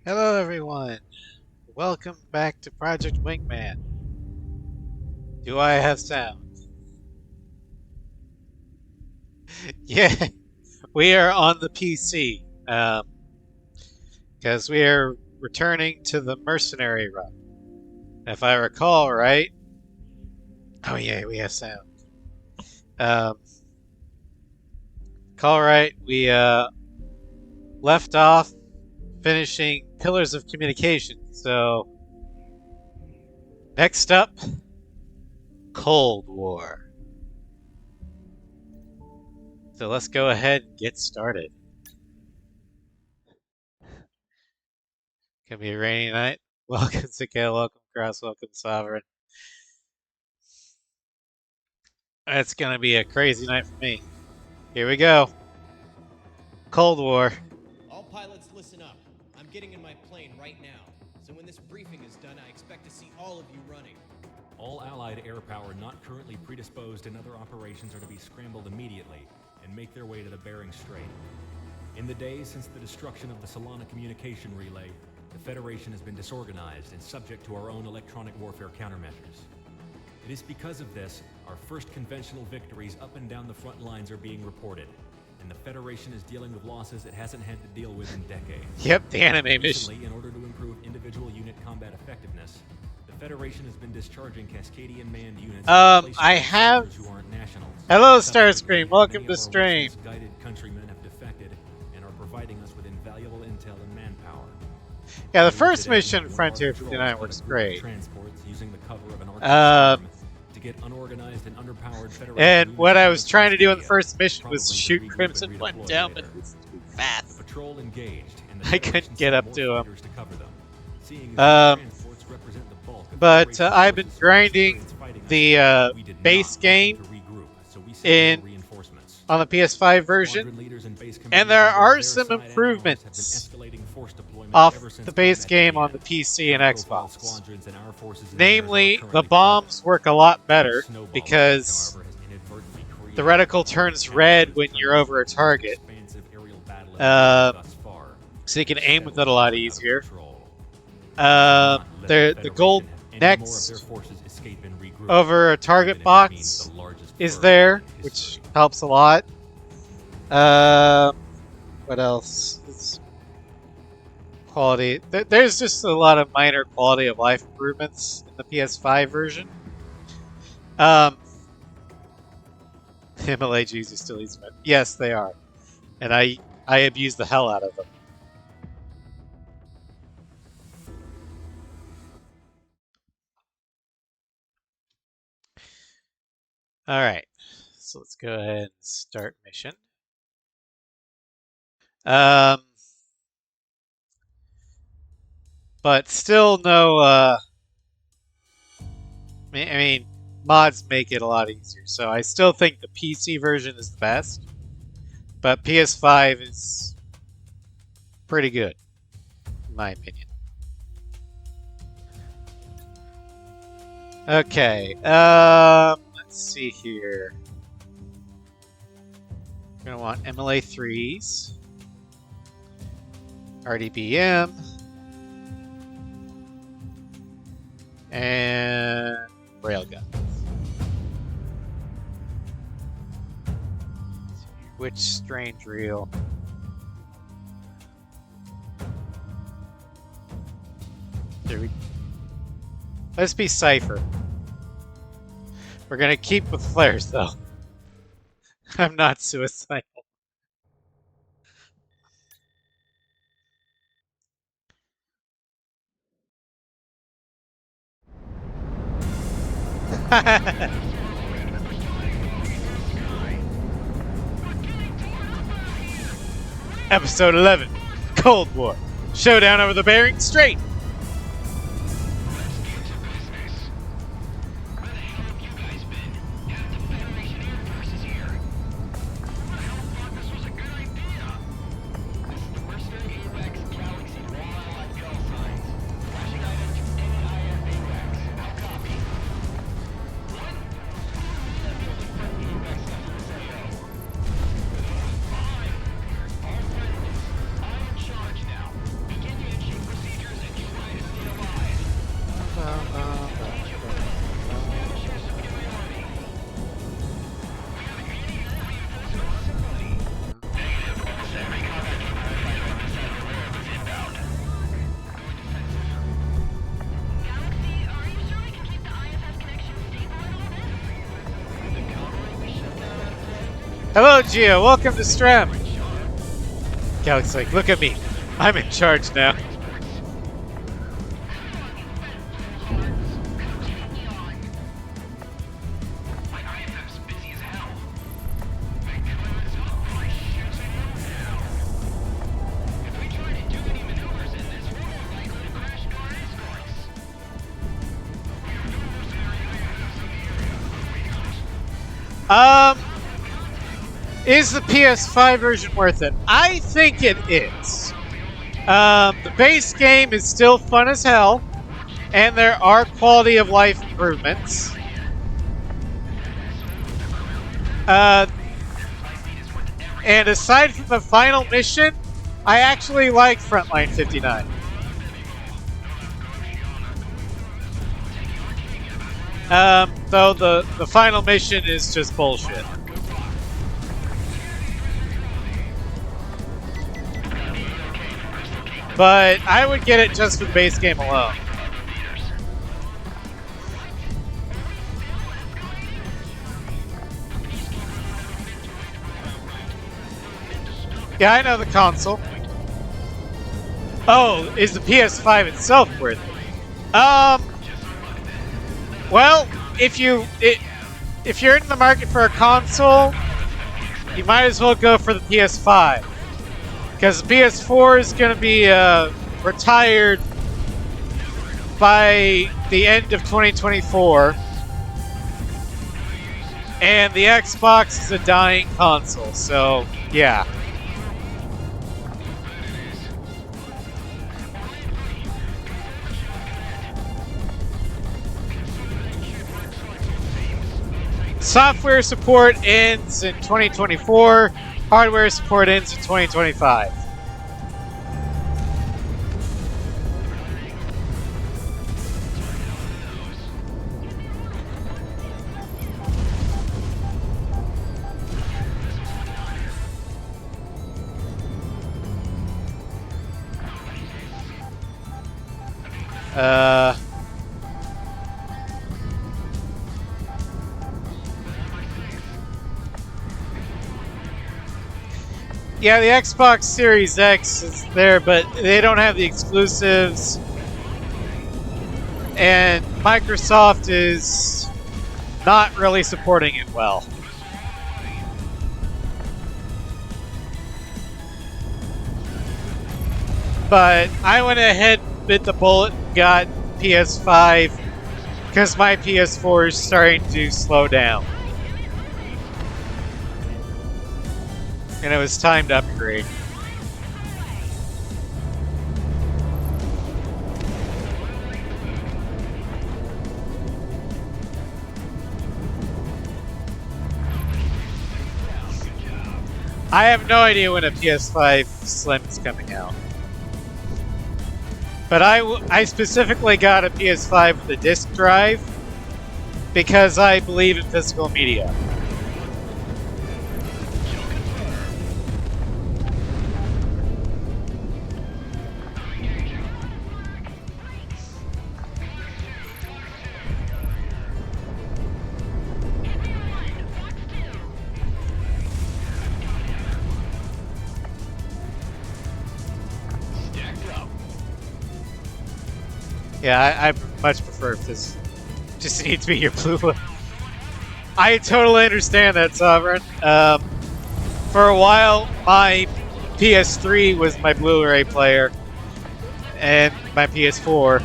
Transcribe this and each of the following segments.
Hello everyone, welcome back to Project Wingman. Do I have sound? Yeah, we are on the PC, because we are returning to the Mercenary Run. If I recall right, oh yeah, we have sound. Um, Call right, we left off finishing Pillars of Communication. So, next up, Cold War. So let's go ahead and get started. Gonna be a rainy night. Welcome, Sakale. Welcome, Cross. Welcome, Sovereign. It's gonna be a crazy night for me. Here we go. Cold War. All pilots, listen up. I'm getting in my plane right now. So when this briefing is done, I expect to see all of you running. All Allied air power not currently predisposed in other operations are to be scrambled immediately and make their way to the Bering Strait. In the days since the destruction of the Solana communication relay, the Federation has been disorganized and subject to our own electronic warfare countermeasures. It is because of this, our first conventional victories up and down the front lines are being reported, and the Federation is dealing with losses it hasn't had to deal with in decades. Yep, the anime mission. Recently, in order to improve individual unit combat effectiveness, the Federation has been discharging Cascadian manned units. I have. Who aren't nationals. Hello, Starscream. Welcome to stream. Guided countrymen have defected and are providing us with invaluable intel and manpower. Yeah, the first mission, Frontier 59, works great. Transports using the cover of an to get unorganized and underpowered Federation. And what I was trying to do in the first mission was shoot Crimson One down, but it was too fast. The patrol engaged, and I couldn't get up to him. To cover them. But I've been grinding the base game on the PS5 version, and there are some improvements off the base game on the PC and Xbox. Namely, the bombs work a lot better because the reticle turns red when you're over a target, so you can aim with it a lot easier. The gold next over a target box is there, which helps a lot. What else? Quality. There's just a lot of minor quality of life improvements in the PS5 version. MLAGs are still easy. Yes, they are, and I abuse the hell out of them. All right, so let's go ahead and start mission. But still no, I mean, mods make it a lot easier. So I still think the PC version is the best, but PS5 is pretty good, in my opinion. Okay, let's see here. We're gonna want MLA 3s, RDBM, and railgun. Which strange reel? Let's be Cypher. We're gonna keep with flares though. I'm not suicidal. Episode 11, Cold War. Showdown over the Bering Strait. Hello, Gio. Welcome to Strem. Galaxy's like, look at me. I'm in charge now. Is the PS5 version worth it? I think it is. The base game is still fun as hell, and there are quality of life improvements. And aside from the final mission, I actually like Frontline 59. Though the final mission is just bullshit. But I would get it just for the base game alone. Yeah, I know the console. Oh, is the PS5 itself worth it? Well, if you're in the market for a console, you might as well go for the PS5. Because the PS4 is going to be retired by the end of 2024. And the Xbox is a dying console, so yeah. Software support ends in 2024. Hardware support ends in 2025. Yeah, the Xbox Series X is there, but they don't have the exclusives. And Microsoft is not really supporting it well. But I went ahead and bit the bullet and got PS5 because my PS4 is starting to slow down. And it was time to upgrade. I have no idea when a PS5 Slim is coming out. But I specifically got a PS5 with a disc drive because I believe in physical media. Yeah, I much prefer if this just needs to be your blue one. I totally understand that, Sovereign. For a while, my PS3 was my Blu-ray player, and my PS4.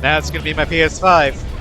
Now it's going to be my PS5.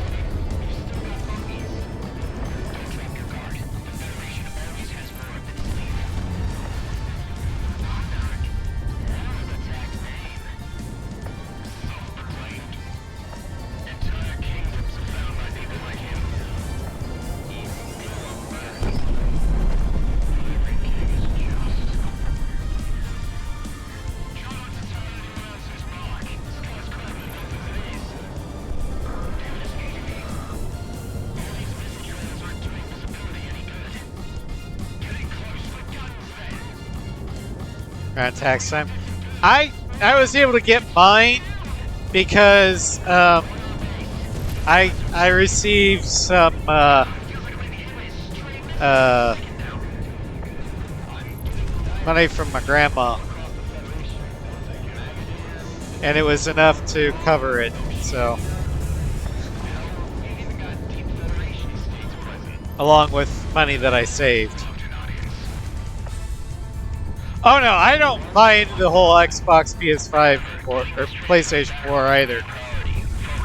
Around tax time. I was able to get mine because I received some money from my grandma. And it was enough to cover it, so. Along with money that I saved. Oh no, I don't buy into the whole Xbox, PS5, or PlayStation 4 either.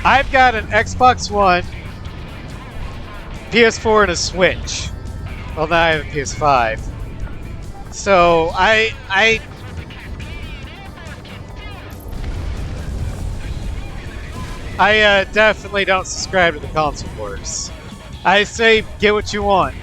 I've got an Xbox One, PS4, and a Switch. Well, now I have a PS5. So I definitely don't subscribe to the console wars. I say get what you want.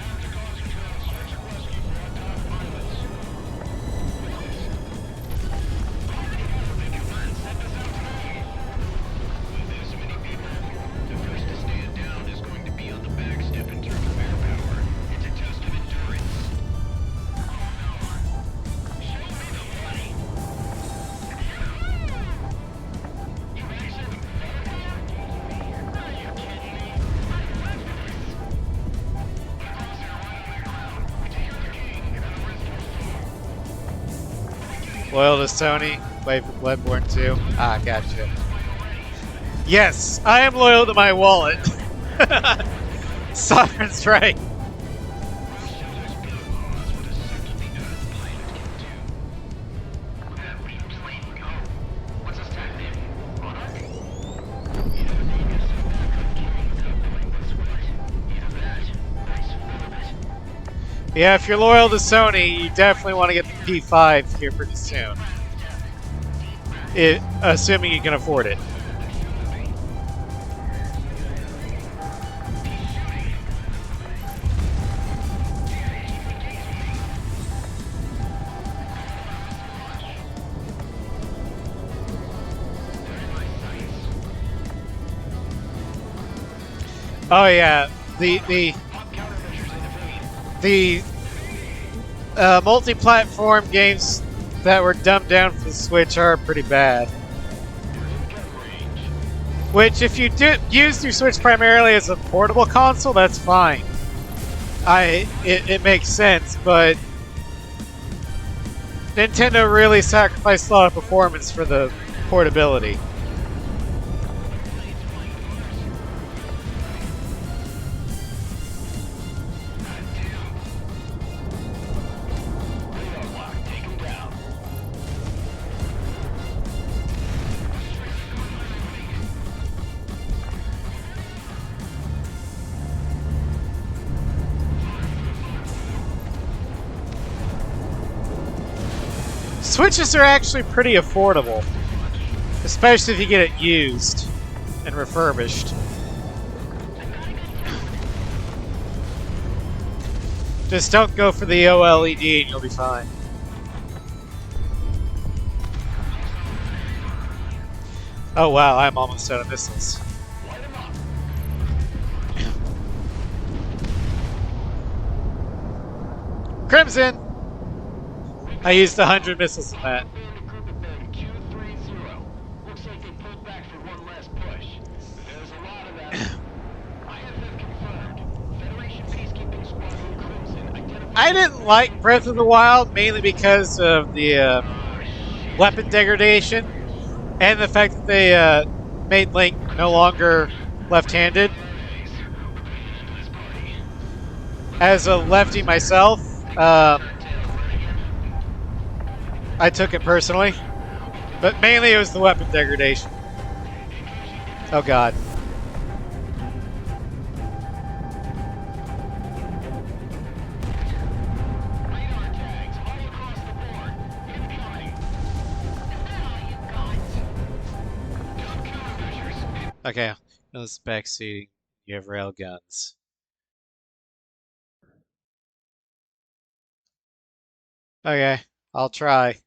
Loyal to Sony, play for Bloodborne 2. Ah, gotcha. Yes, I am loyal to my wallet. Sovereign's right. Yeah, if you're loyal to Sony, you definitely want to get the P5 here pretty soon. Assuming you can afford it. Oh yeah, the multi-platform games that were dumbed down for the Switch are pretty bad. Which, if you use your Switch primarily as a portable console, that's fine. It makes sense, but Nintendo really sacrificed a lot of performance for the portability. Switches are actually pretty affordable, especially if you get it used and refurbished. Just don't go for the OLED and you'll be fine. Oh wow, I'm almost out of missiles. Crimson! I used 100 missiles in that. I didn't like Breath of the Wild mainly because of the weapon degradation and the fact that they made Link no longer left-handed. As a lefty myself, I took it personally, but mainly it was the weapon degradation. Oh god. Okay, this backseating. You have rail guns. Okay, I'll try.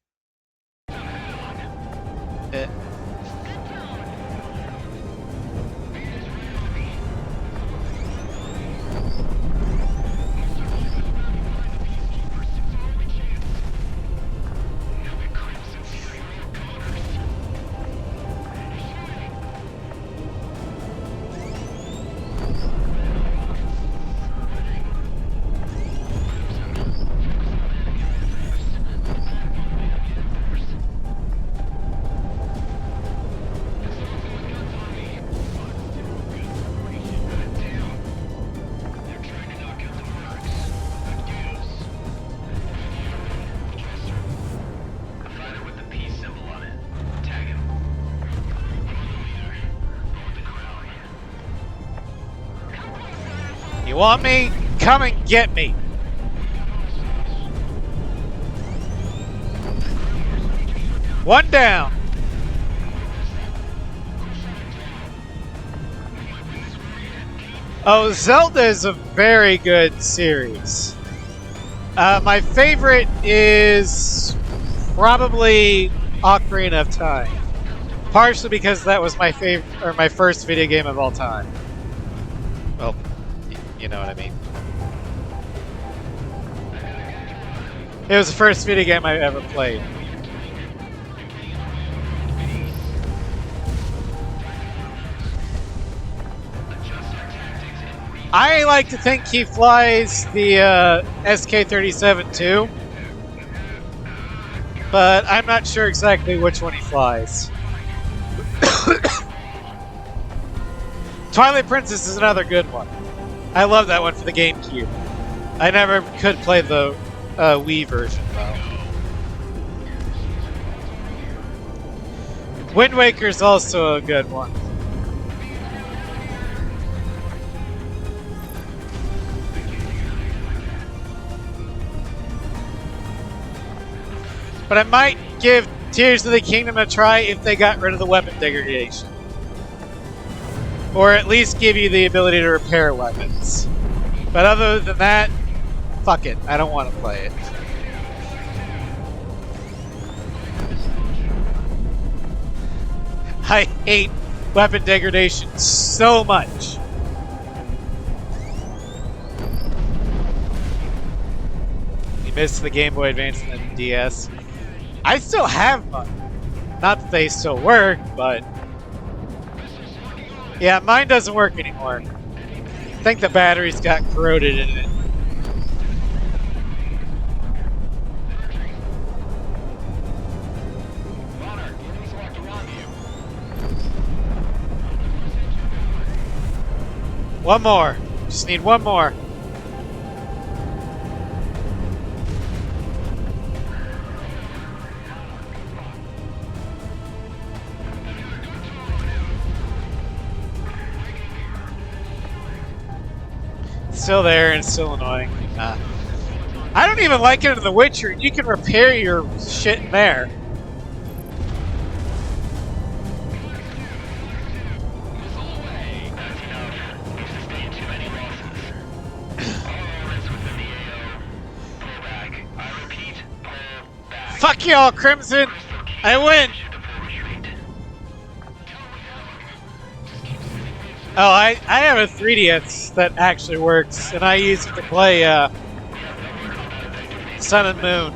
want me? Come and get me. One down. Oh, Zelda is a very good series. My favorite is probably Ocarina of Time. Partially because that was my favorite, or my first video game of all time. Well, you know what I mean. It was the first video game I ever played. I like to think he flies the SK-37 too, but I'm not sure exactly which one he flies. Twilight Princess is another good one. I love that one for the GameCube. I never could play the Wii version though. Wind Waker is also a good one. But I might give Tears of the Kingdom a try if they got rid of the weapon degradation. Or at least give you the ability to repair weapons. But other than that, fuck it. I don't want to play it. I hate weapon degradation so much. You missed the Game Boy Advance and the DS. I still have mine. Not that they still work, but... yeah, mine doesn't work anymore. I think the batteries got corroded in it. One more. Just need one more. Still there and still annoying. I don't even like it in The Witcher. You can repair your shit in there. Fuck y'all, Crimson! I win! Oh, I have a 3DS that actually works, and I use it to play Sun and Moon.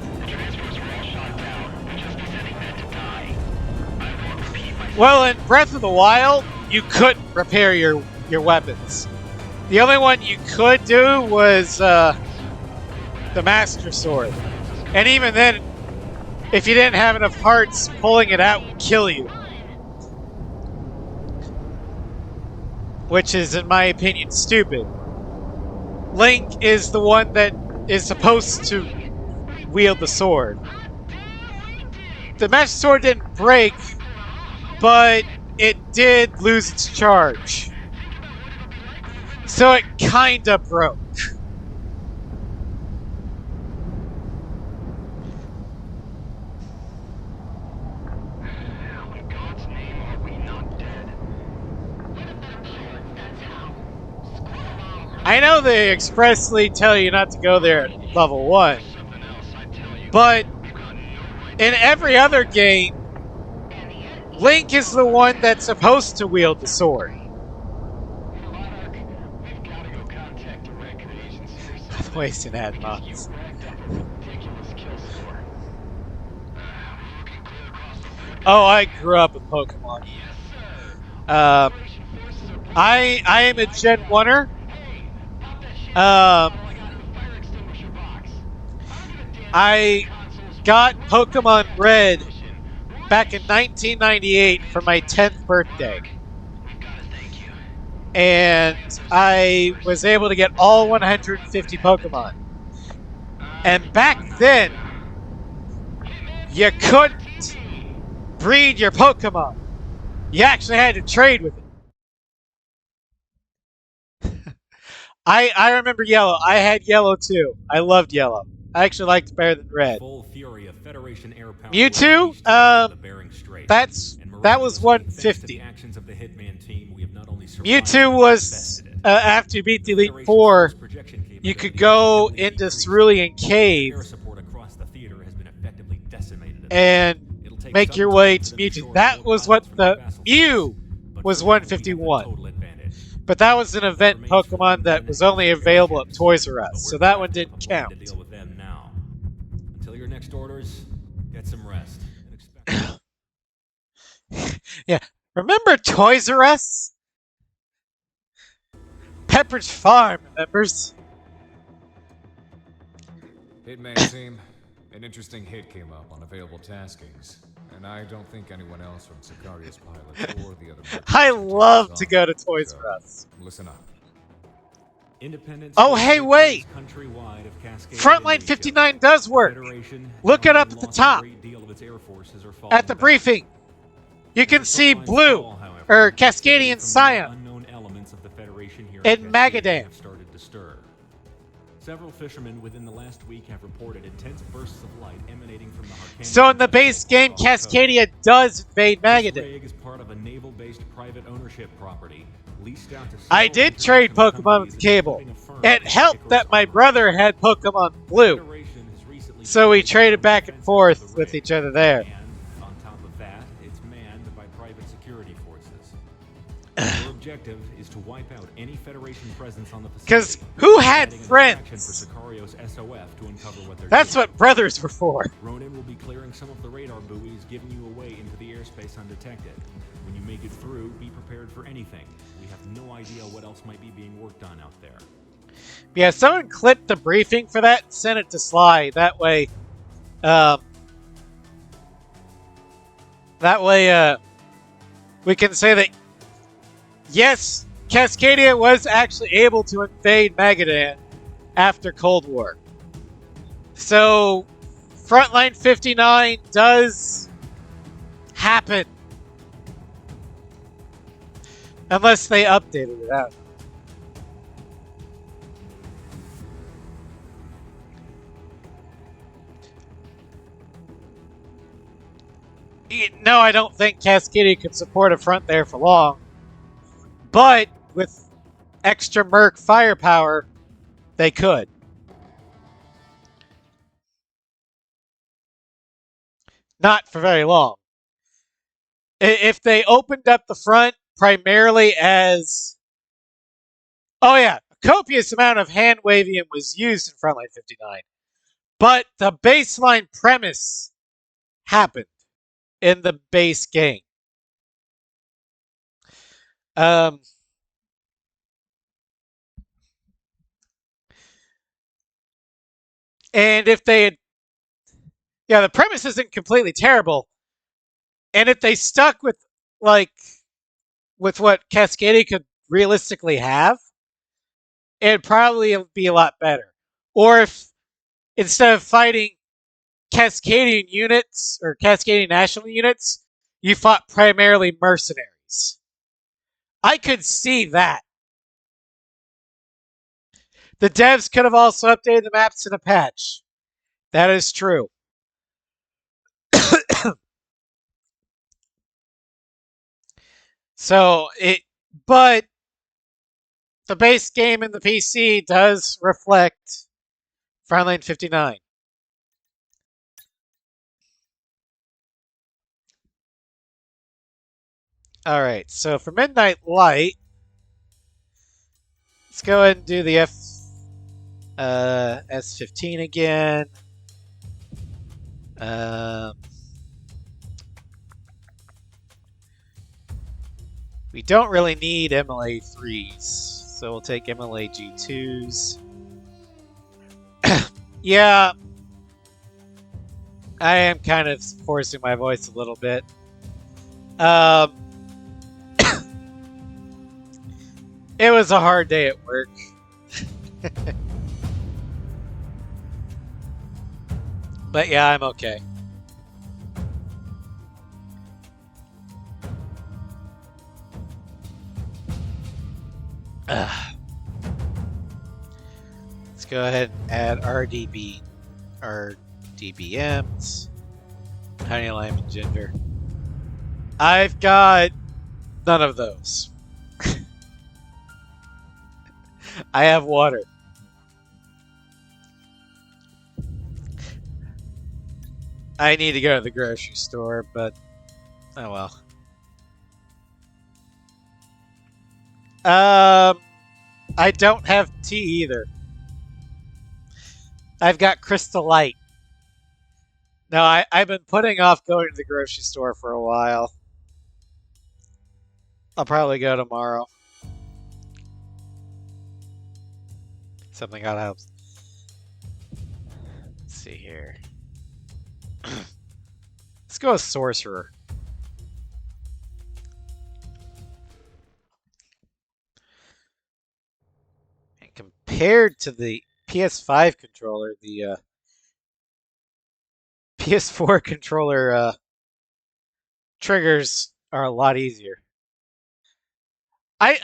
Well, in Breath of the Wild, you couldn't repair your weapons. The only one you could do was the Master Sword. And even then, if you didn't have enough hearts, pulling it out would kill you. Which is, in my opinion, stupid. Link is the one that is supposed to wield the sword. The Master Sword didn't break, but it did lose its charge. So it kinda broke. I know they expressly tell you not to go there at level 1, but in every other game, Link is the one that's supposed to wield the sword. Wasting ad mods. Oh, I grew up with Pokemon. I am a Gen 1er. I got Pokemon Red back in 1998 for my 10th birthday. And I was able to get all 150 Pokemon. And back then, you couldn't breed your Pokemon. You actually had to trade with it. I remember yellow. I had yellow too. I loved yellow. I actually liked it better than red. Full fury of Federation air power Mewtwo, the Bering Strait. that was 150. Actions of the Hitman team, we have not only Mewtwo was after you beat the Elite Four, you could go into Cerulean Cave and make your way to Mewtwo. That was what the Mew was 151. But that was an event Pokemon that was only available at Toys R Us, so that one didn't count. Deal with them now. Until your next orders, get some rest. Yeah, remember Toys R Us? Pepperidge Farm, members. Hitman team, an interesting hit came up on available taskings, and I don't think anyone else from Sicaria's pilots or the other. I love to go to Toys R Us. Listen up. Oh, hey, wait! Frontline 59 does work. Look it up at the top. At the briefing, you can see Blue, or Cascadian Scion, in Magadan. Several fishermen within the last week have reported intense bursts of light emanating from the Harkanian. So in the base game, Cascadia does invade Magadan. This rig is part of a naval-based private ownership property leased out to. I did trade Pokemon with Cable. It helped that my brother had Pokemon Blue, so we traded back and forth with each other there. And on top of that, it's manned by private security forces. Your objective is to wipe out any Federation presence on the facility. Because who had friends? That's what brothers were for. Ronin will be clearing some of the radar buoys, giving you a way into the airspace undetected. When you make it through, be prepared for anything. We have no idea what else might be being worked on out there. Yeah, someone clipped the briefing for that and sent it to Sly. That way, we can say that, yes, Cascadia was actually able to invade Magadan after Cold War. So, Frontline 59 does happen. Unless they updated it out. No, I don't think Cascadia could support a front there for long. But with extra Merc firepower, they could. Not for very long. If they opened up the front primarily as... Oh yeah, a copious amount of hand-wavium was used in Frontline 59. But the baseline premise happened in the base game. And if they had... Yeah, the premise isn't completely terrible. And if they stuck with, like, with what Cascadia could realistically have, it'd probably be a lot better. Or if, instead of fighting Cascadian units, or Cascadian national units, you fought primarily mercenaries. I could see that. The devs could have also updated the maps in a patch. That is true. But the base game in the PC does reflect Frontline 59. Alright, so for Midnight Light, let's go ahead and do the S15 again. We don't really need MLA 3s, so we'll take MLA G2s. Yeah, I am kind of forcing my voice a little bit. It was a hard day at work. But yeah, I'm okay. go ahead and add RDBMs, honey, lime, and ginger. I've got none of those. I have water. I need to go to the grocery store, but oh well. I don't have tea either. I've got Crystal Light. No, I've been putting off going to the grocery store for a while. I'll probably go tomorrow. Something gotta help. Let's see here. Let's go with Sorcerer. And compared to the PS5 controller, the PS4 controller triggers are a lot easier. I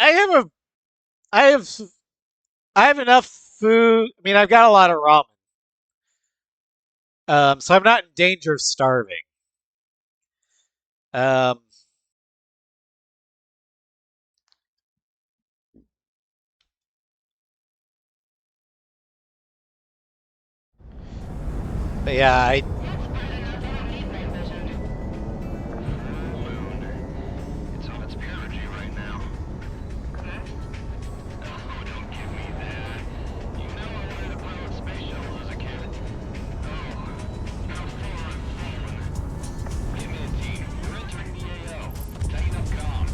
have enough food. I mean, I've got a lot of ramen. So I'm not in danger of starving. But yeah, It's on its perigee right now. Oh, don't give me that. You know I wanted to pilot space shuttle as a kid. Oh, how far I've fallen. Give me a team. We're entering the AO. Taking up comms.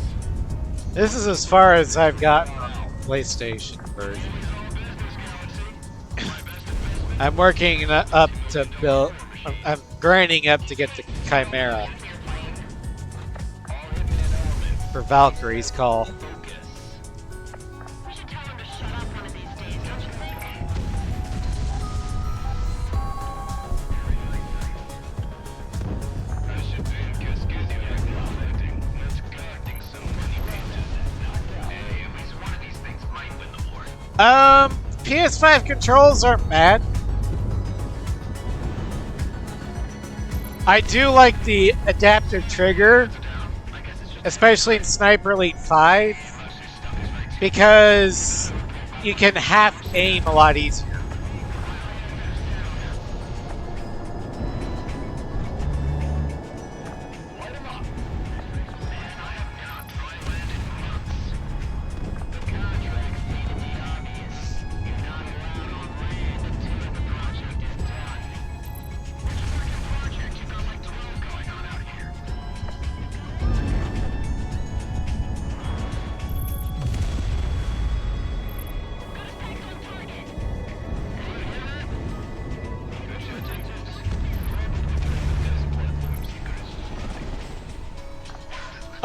this is as far as I've gotten on the PlayStation version. I'm working up to build. I'm grinding up to get to Chimera for Valkyrie's Call. We should tell him to shut up one of these days, don't you think? I should think Cascadia acting. That's collecting some money. Hey, at least one of these things might win the war. PS5 controls aren't bad. I do like the adaptive trigger, especially in Sniper Elite 5, because you can half aim a lot easier.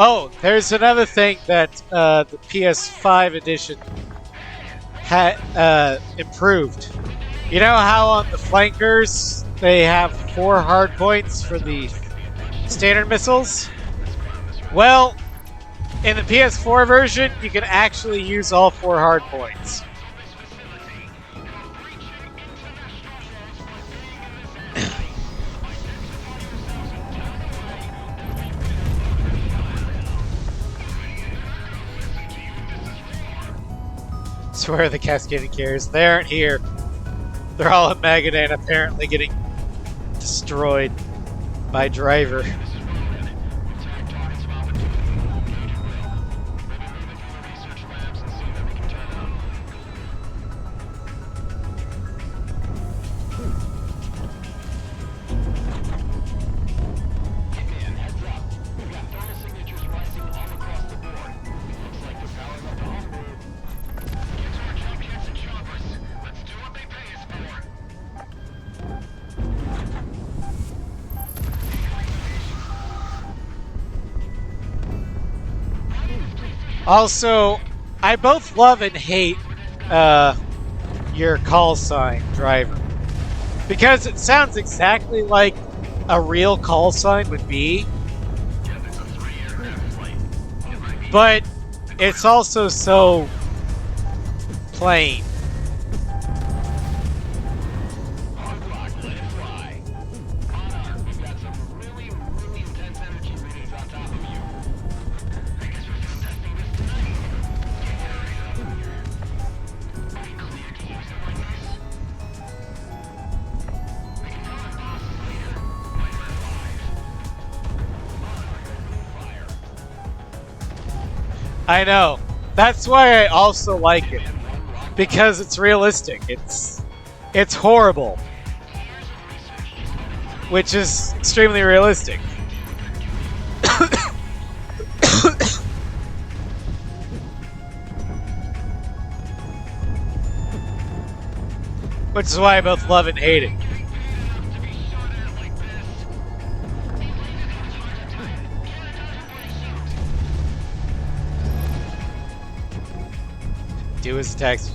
Oh, there's another thing that the PS5 edition had improved. You know how on the flankers they have 4 hard points for the standard missiles? Well, in the PS4 version, you can actually use all 4 hard points. Swear the cascading carriers, they aren't here. They're all in Magadan, apparently getting destroyed by Driver. Also, I both love and hate your call sign, Driver, because it sounds exactly like a real call sign would be, but it's also so plain. I know. That's why I also like it. Because it's realistic. It's horrible. Which is extremely realistic. Which is why I both love and hate it. Do his taxi.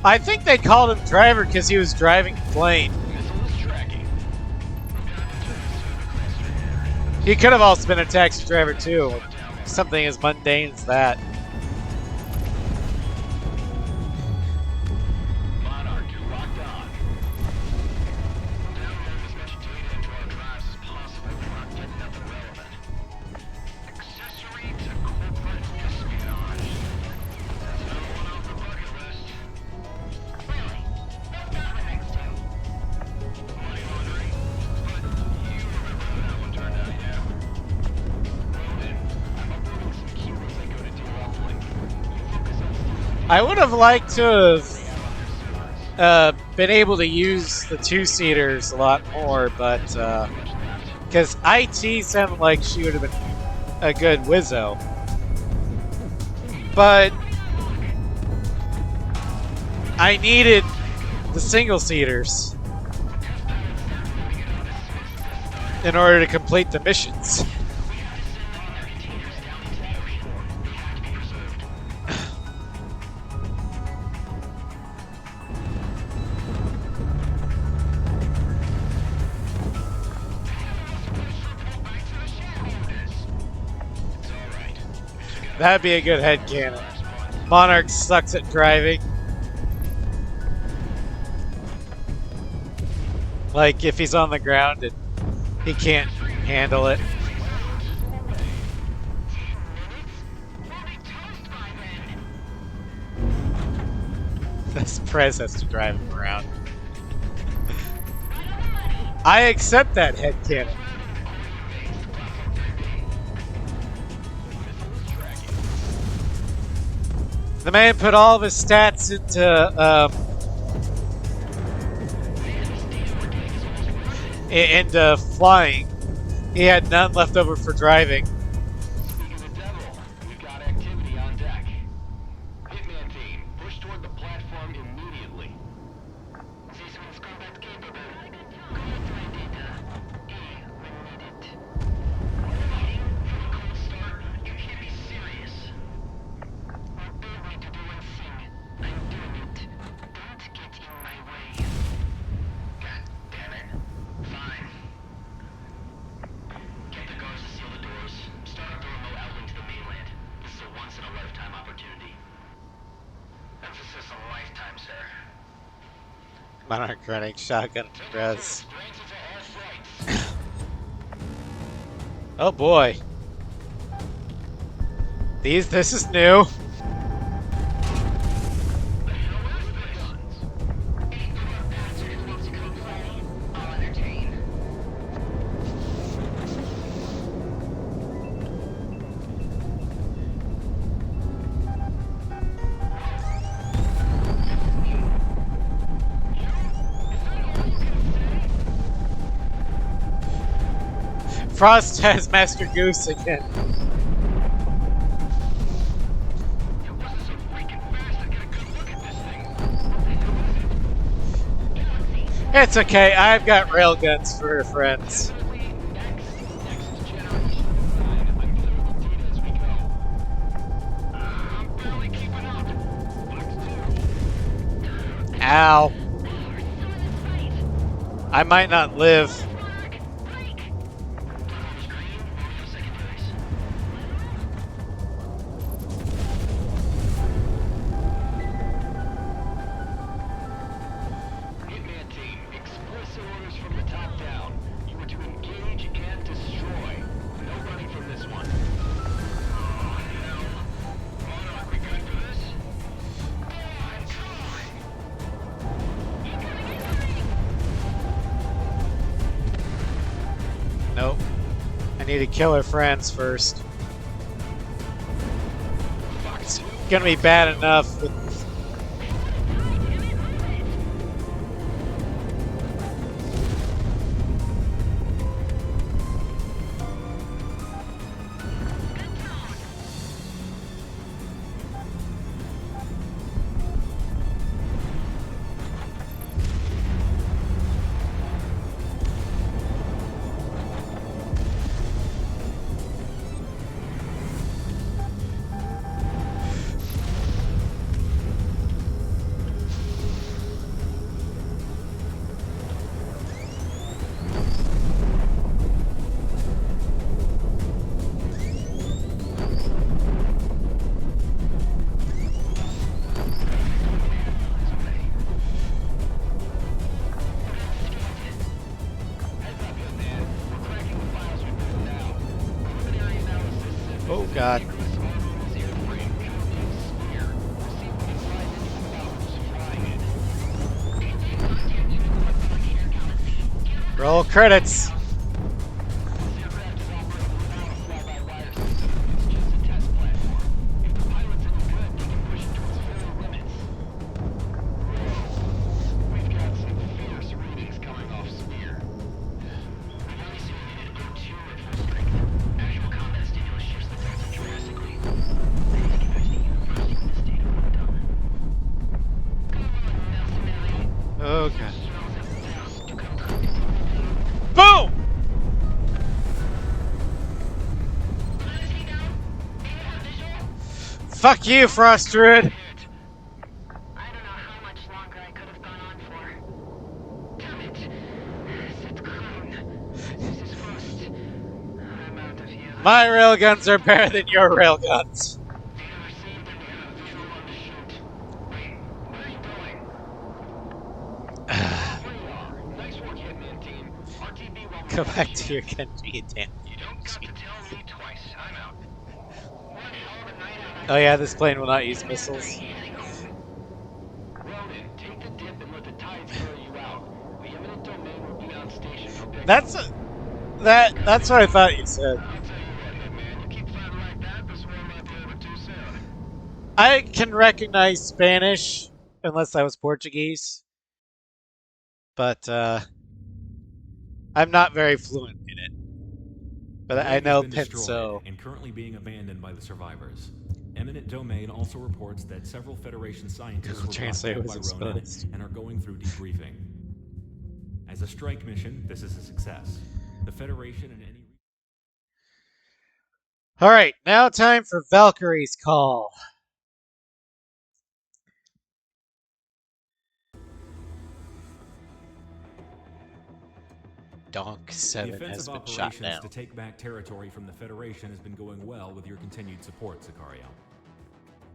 I think they called him driver because he was driving the plane. He could have also been a taxi driver too. Something as mundane as that. Monarch, you're locked on. Download as much data into our drives as possible. We're not getting nothing relevant. Accessory to corporate espionage. That's another one off the bucket list. Really? What's that one next to? Money laundering. But you remember how that one turned out, yeah? Roman, I'm uploading some keywords I go to do offline. You focus on stealing I would have liked to have been able to use the two-seaters a lot more, but because IT sounded like she would have been a good Wizzo. But I needed the single-seaters in order to complete the missions. That'd be a good headcanon. Monarch sucks at driving. Like if he's on the ground and he can't handle it. This Prez has to drive him around. I accept that headcanon. The man put all of his stats into flying. He had none left over for driving. Speak of the devil, we've got activity on deck. Hitman team, push toward the platform immediately. This one's combat capable. Collect my data. We need it. Waiting for the cold start? You can't be serious. You told me to do one thing. I'm doing it. Don't get in my way. God damn it. Fine. Get the guards to seal the doors. Start up the remote outlink to the mainland. This is a once-in-a-lifetime opportunity. Emphasis on lifetime, sir. Monarch running shotgun Prez. Grants it to all flights. Oh boy. This is new. I'll entertain. Frost has Master Goose again. It wasn't so freaking fast. I get a good look at this thing. It's okay, I've got railguns for friends. Next generation design. I'm gathering the data as we go. I'm barely keeping up. Fox 2. Ow. I might not live. Hitman team, explicit orders from the top down. You are to engage and destroy. No running from this one. Oh, hell. Monarch, we good for this? Nope. I need to kill her friends first. Fox gonna be bad enough with. Oh God. Roll credits. Okay. Boom! Fuck you, Frost Druid. I don't know how much longer I could have gone on for. Damn it. Set clone. This is Frost. I'm out of here. My railguns are better than your railguns. We have received and we have a visual on the shoot. Wait, where are you going? There you are. Nice work, Hitman team. RTB will Go back to your country, damn. You don't have to tell me twice. I'm out. One hell of a night out. Oh yeah, this plane will not use missiles. Ronan, take the dip and let the tides carry you out. The eminent domain will be on station for pickup. That's what I thought you said. I'll tell you what, Hitman. You keep fighting like that, this war might be over too soon. I can recognize Spanish, unless that was Portuguese. But I'm not very fluent in it. But I know Been destroyed Penso. and currently being abandoned by the survivors. Eminent Domain also reports that several Federation scientists Google were brought Translate down was by Ronan exposed. and are going through debriefing. As a strike mission, this is a success. The Federation and any... Alright, now time for Valkyrie's call. Donk The 7 has offensive been shot operations down. to take back territory from the Federation has been going well with your continued support, Sicario.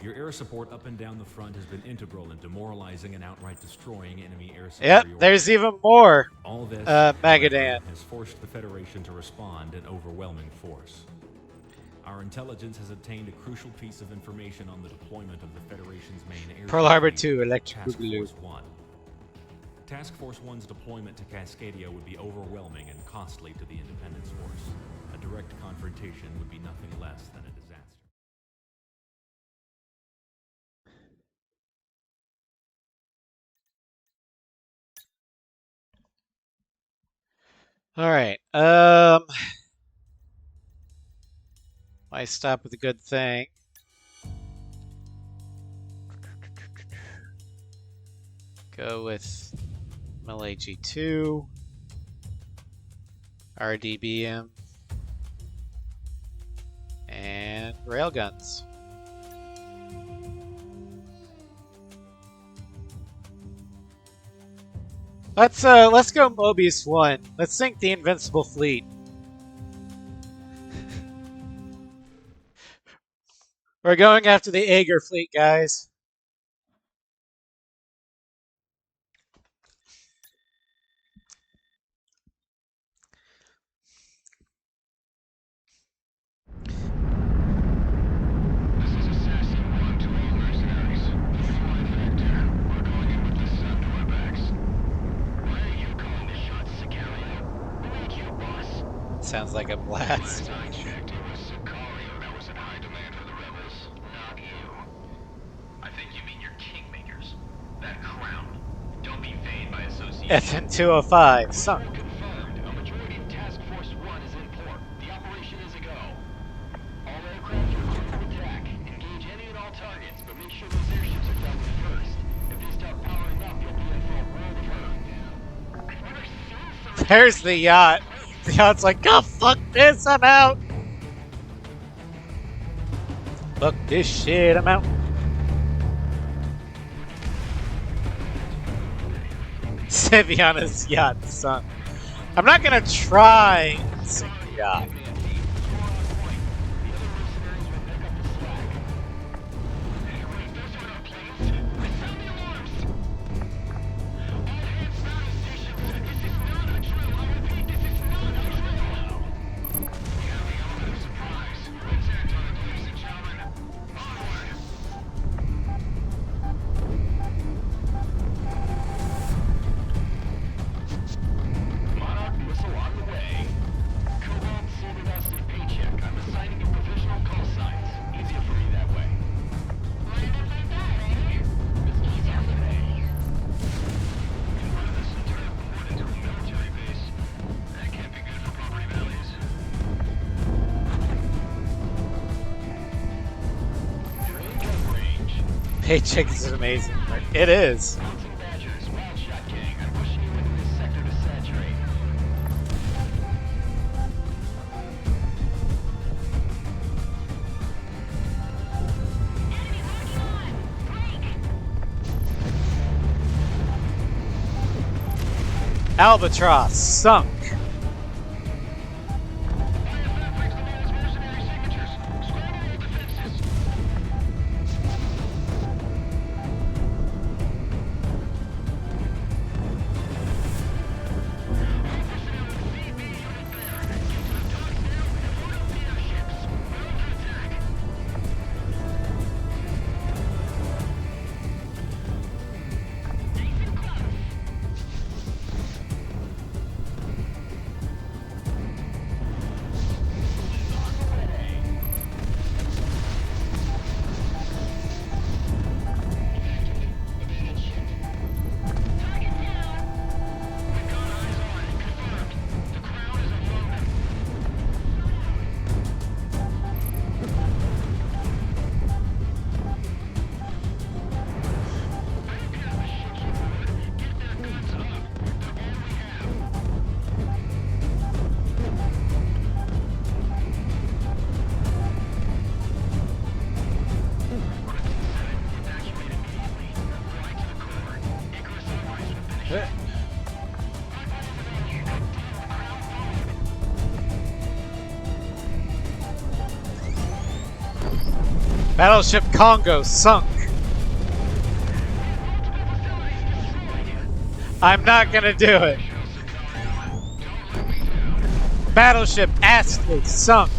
Your air support up and down the front has been integral in demoralizing and outright destroying enemy air Yep, superiority. there's even more. All this, Magadan. however, has forced the Federation to respond in overwhelming force. Our intelligence has obtained a crucial piece of information on the deployment of the Federation's main air Pearl Harbor fleet, 2, Electric Task Boogaloo. Force 1. Task Force 1's deployment to Cascadia would be overwhelming and costly to the Independence Force. A direct confrontation would be nothing less than a disaster. Alright, I stop with a good thing. Go with MLAG2, RDBM, and railguns. Let's go Mobius 1. Let's sink the Invincible Fleet. We're going after the Aegir fleet, guys. This is Assassin 1 to all mercenaries. Free my Vector. We're going in with the sun to our backs. Why are you calling the shots, Sicario? Who made you, boss? Sounds like a blast. Last I checked, it was Sicario that was in high demand for the rebels, not you. FN-205 sunk. Confirmed. A majority of Task Force 1 is in port. The operation is a go. All aircraft are clear to attack. Engage any and all targets, but make sure those airships are dealt with first. If they start powering up, you'll be in for a world of hurt. I've never seen so much There's the yacht. The yacht's like, oh, fuck this, I'm out. Fuck this shit, I'm out. Seviana's yacht sunk. I'm not gonna try and sink the yacht. Monarch missile on the way. Cobalt sorted us a paycheck. I'm assigning you provisional call signs. Easier for me that way. Mind if I die, eh? It's easier for me. Convert this entire port into a military base. That can't be good for property values. Train gun range. Paycheck is amazing. Like, it is. Bouncing Badgers, wild shot gang. I'm pushing you into this sector to saturate. Enemy locking on. Break. Albatross sunk. IFF breaks the man's mercenary signatures. Scramble all defenses. Battleship Congo sunk. I'm not gonna do it. Battleship Astley sunk.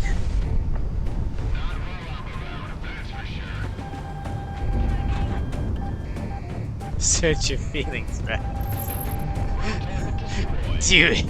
Search your feelings, man. Do it.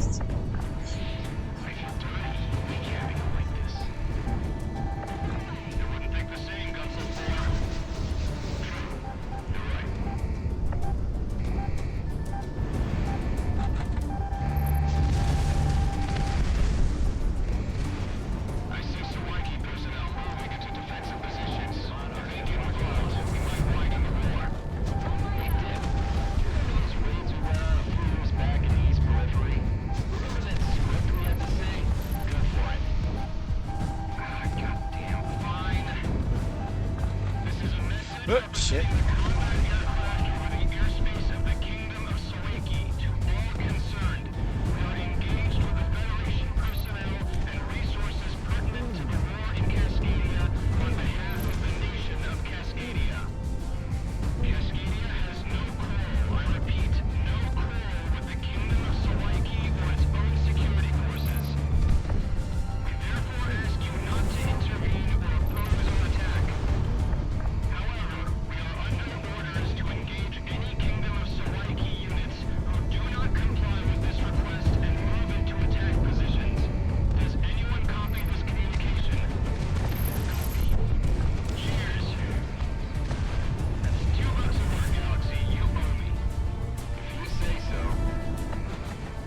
Oh, shit.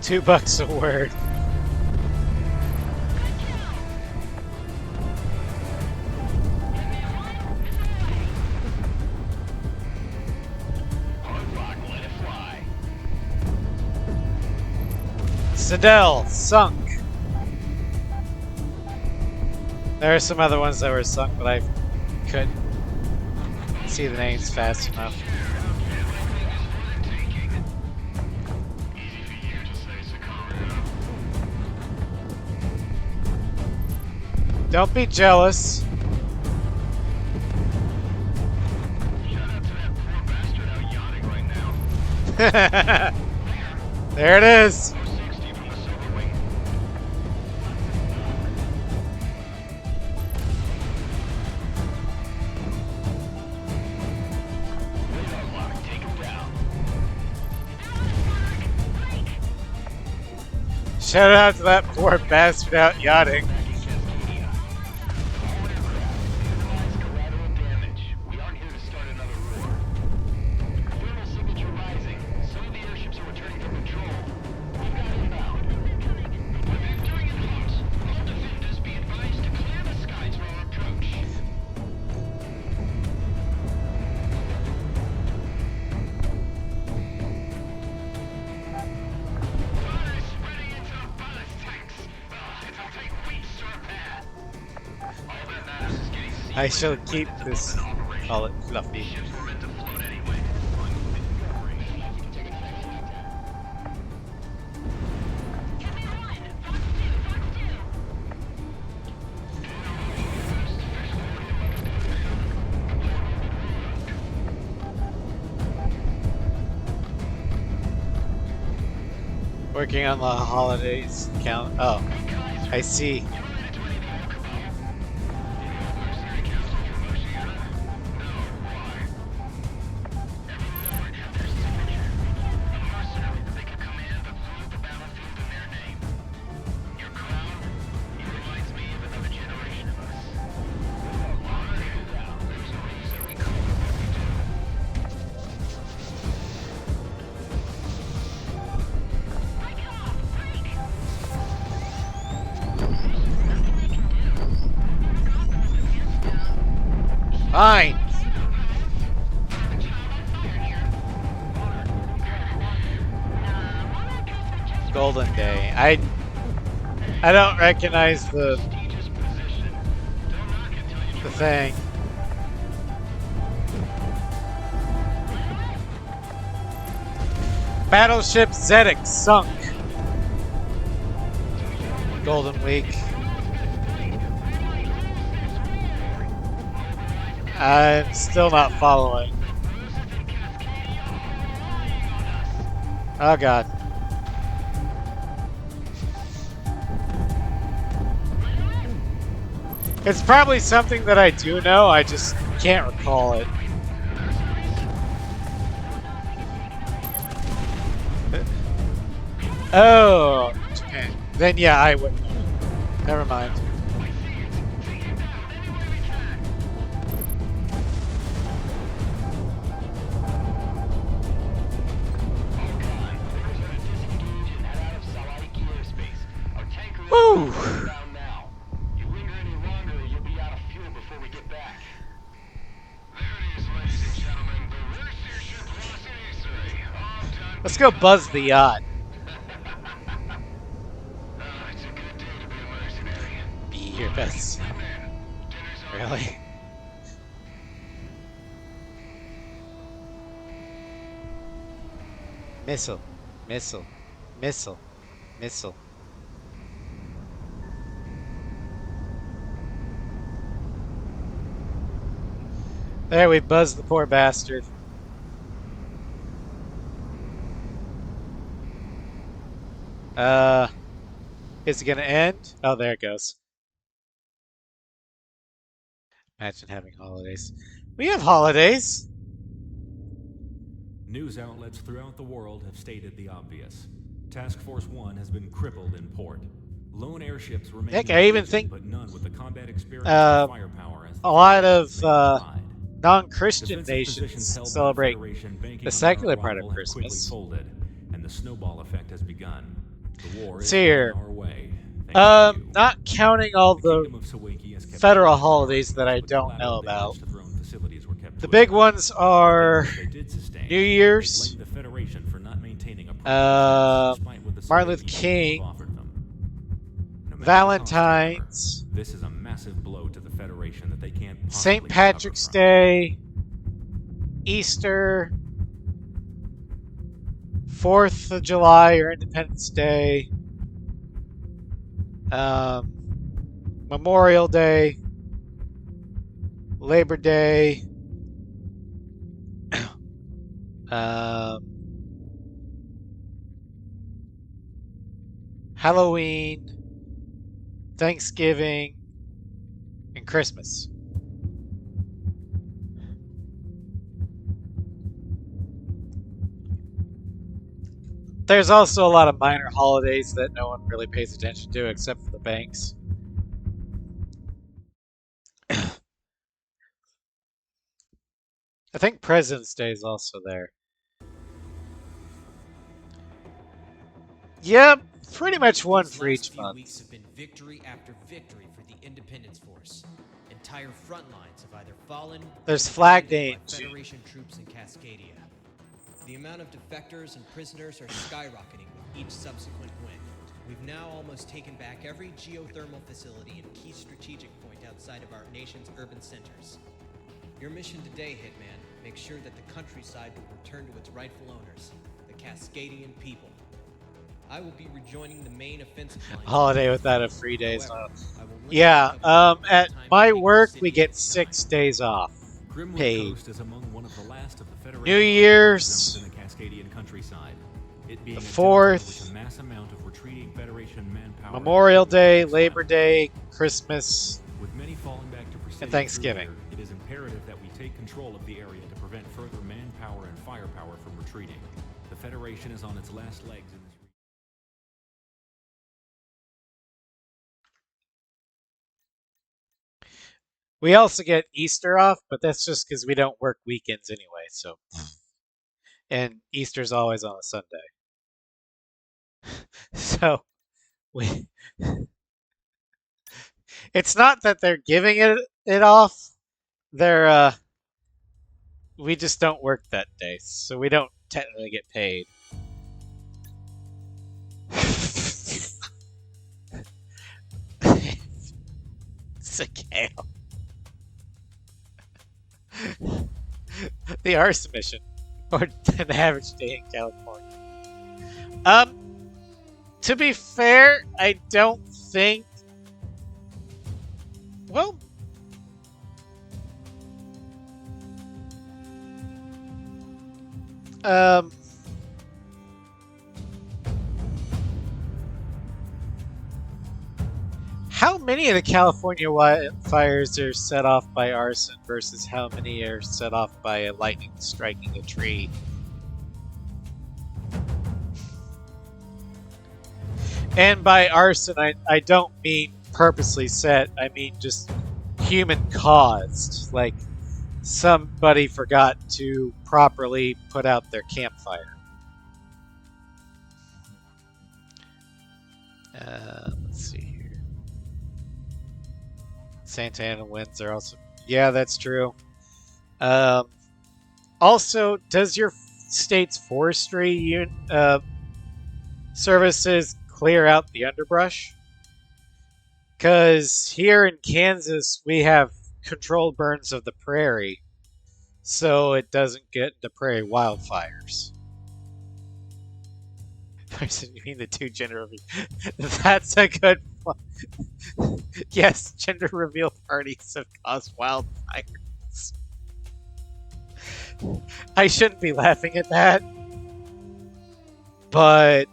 $2 a word. Sidel, sunk. There are some other ones that were sunk, but I couldn't see the names fast enough. Don't be jealous. There it is. Shout out to that poor bastard out yachting. I shall keep this, call it fluffy. Working on the holidays count. Oh, I see. Fine. Golden Day. I don't recognize the thing. Battleship Zedek sunk. Golden Week. I'm still not following. Oh god. It's probably something that I do know, I just can't recall it. Oh, Japan. Then yeah, I would know. Never mind. Woo! Let's go buzz the yacht. Be your best. Really? Missile. Missile. Missile. Missile. There, we buzzed the poor bastard. Is it gonna end? Oh, there it goes. Imagine having holidays. We have holidays! News outlets throughout the world have stated the obvious. Task Force 1 has been crippled in port. Lone airships remain Heck, I even think but none with the combat experience and firepower as a lot of non-Christian Defensive positions nations held by celebrate Federation banking the on secular our part of arrival have quickly Christmas. folded, and the snowball effect has begun. The war Let's is see here. going our way. Thanks to you. Not counting all the Kingdom of Sawaki has kept federal pace with our holidays that I but don't collateral know about. damage to their own facilities were kept The to a big minimum. ones The are damage they did sustain, New Year's, they blamed the Federation for not maintaining a proper defense, despite what the Martin Luther Sawaki people King, have offered them. No matter the cost, Valentine's, however, this is a massive blow to the Federation that they can't possibly St. recover Patrick's from. Day, Easter, 4th of July or Independence Day, Memorial Day, Labor Day, Halloween, Thanksgiving, and Christmas. There's also a lot of minor holidays that no one really pays attention to except for the banks. I think President's Day is also there. Yep, pretty much one These for last each few month. weeks have been victory after victory for the Independence Force. Entire front lines have either fallen or There's been Flag defended Day by in June. Federation troops in Cascadia. The amount of defectors and prisoners are skyrocketing with each subsequent win. We've now almost taken back every geothermal facility and key strategic point outside of our nation's urban centers. Your mission today, Hitman, make sure that the countryside will return to its rightful owners, the Cascadian people. I will be rejoining the main offensive line. Holiday without a free day is However, not. I will limit Yeah, the coverage at time my to take the work city we at get its 6 time. days off. Grimwood Paid. Coast is among one of the last of the Federation New Year's, zones in the Cascadian countryside. It being the a 4th, delta with a mass amount of retreating Federation manpower. Memorial Day, Labor Day, Christmas, With many falling back to precision and Thanksgiving. through here, it is imperative that we take control of the area to prevent further manpower and firepower from retreating. The Federation is on its last legs in this region. We also get Easter off, but that's just because we don't work weekends anyway. So, and Easter's always on a Sunday. So, we. It's not that they're giving it off. They're we just don't work that day, so we don't technically get paid. It's a gale. The arson mission, or an average day in California. To be fair, I don't think. Well, how many of the California wildfires are set off by arson versus how many are set off by a lightning striking a tree? And by arson, I don't mean purposely set, I mean just human caused. Like somebody forgot to properly put out their campfire. Let's see here. Santa Ana winds are also... Yeah, that's true. Also, does your state's forestry services clear out the underbrush? Because here in Kansas, we have controlled burns of the prairie, so it doesn't get into prairie wildfires. You mean the two gender reveal? That's a good one. Yes, gender reveal parties have caused wildfires. I shouldn't be laughing at that, but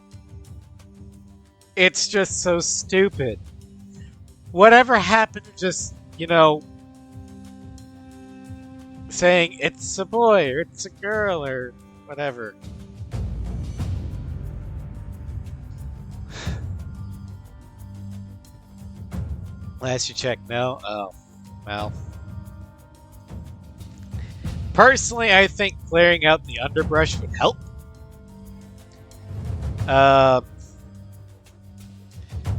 it's just so stupid. Whatever happened to just, saying it's a boy or it's a girl or whatever? Last you checked, no? Oh, well. Personally, I think clearing out the underbrush would help.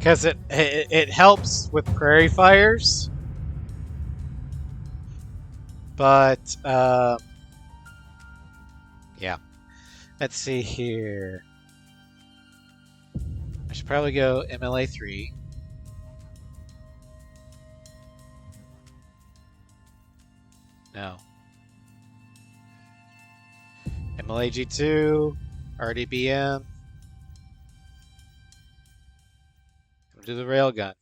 because it helps with prairie fires. But yeah, let's see here. I should probably go MLA 3. No. MLA G2, RDBM. Come to the railgun.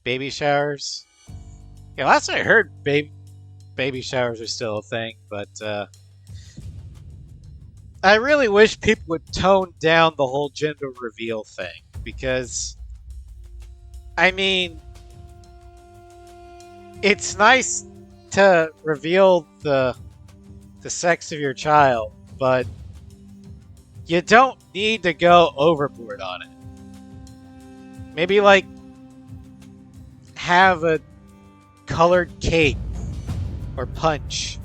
Baby showers. Yeah, last I heard, baby showers are still a thing, but I really wish people would tone down the whole gender reveal thing, because, I mean, it's nice to reveal the sex of your child, but you don't need to go overboard on it. Maybe, like, have a colored cake or punch.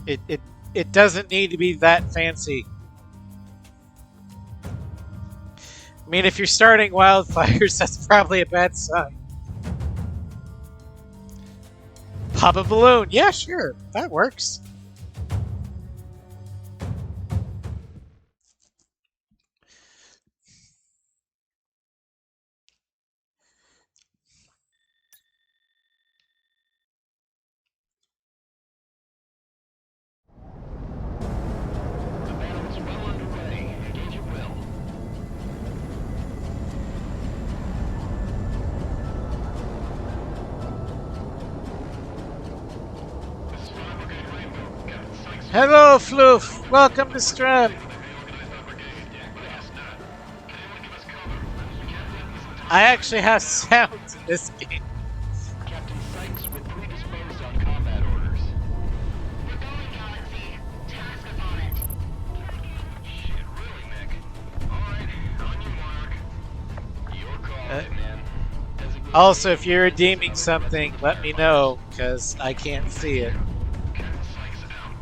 It doesn't need to be that fancy. I mean, if you're starting wildfires, that's probably a bad sign. Pop a balloon. Yeah, sure. That works. The battle is well underway. Engage at will. This is 5 Brigade Rainbow. Captain Sykes. Hello, Floof. Welcome to stream. Organize that brigade. Yes, not. Can anyone give us cover? Captain, I actually have sounds in this game. Captain Sykes, we're predisposed on combat orders. We're going, Galaxy. Task upon it. Shit, really, Nick? Alright, on your mark. Your call, man. Designate Also, if you're redeeming something, let me know, because I can't see it. Captain Sykes out.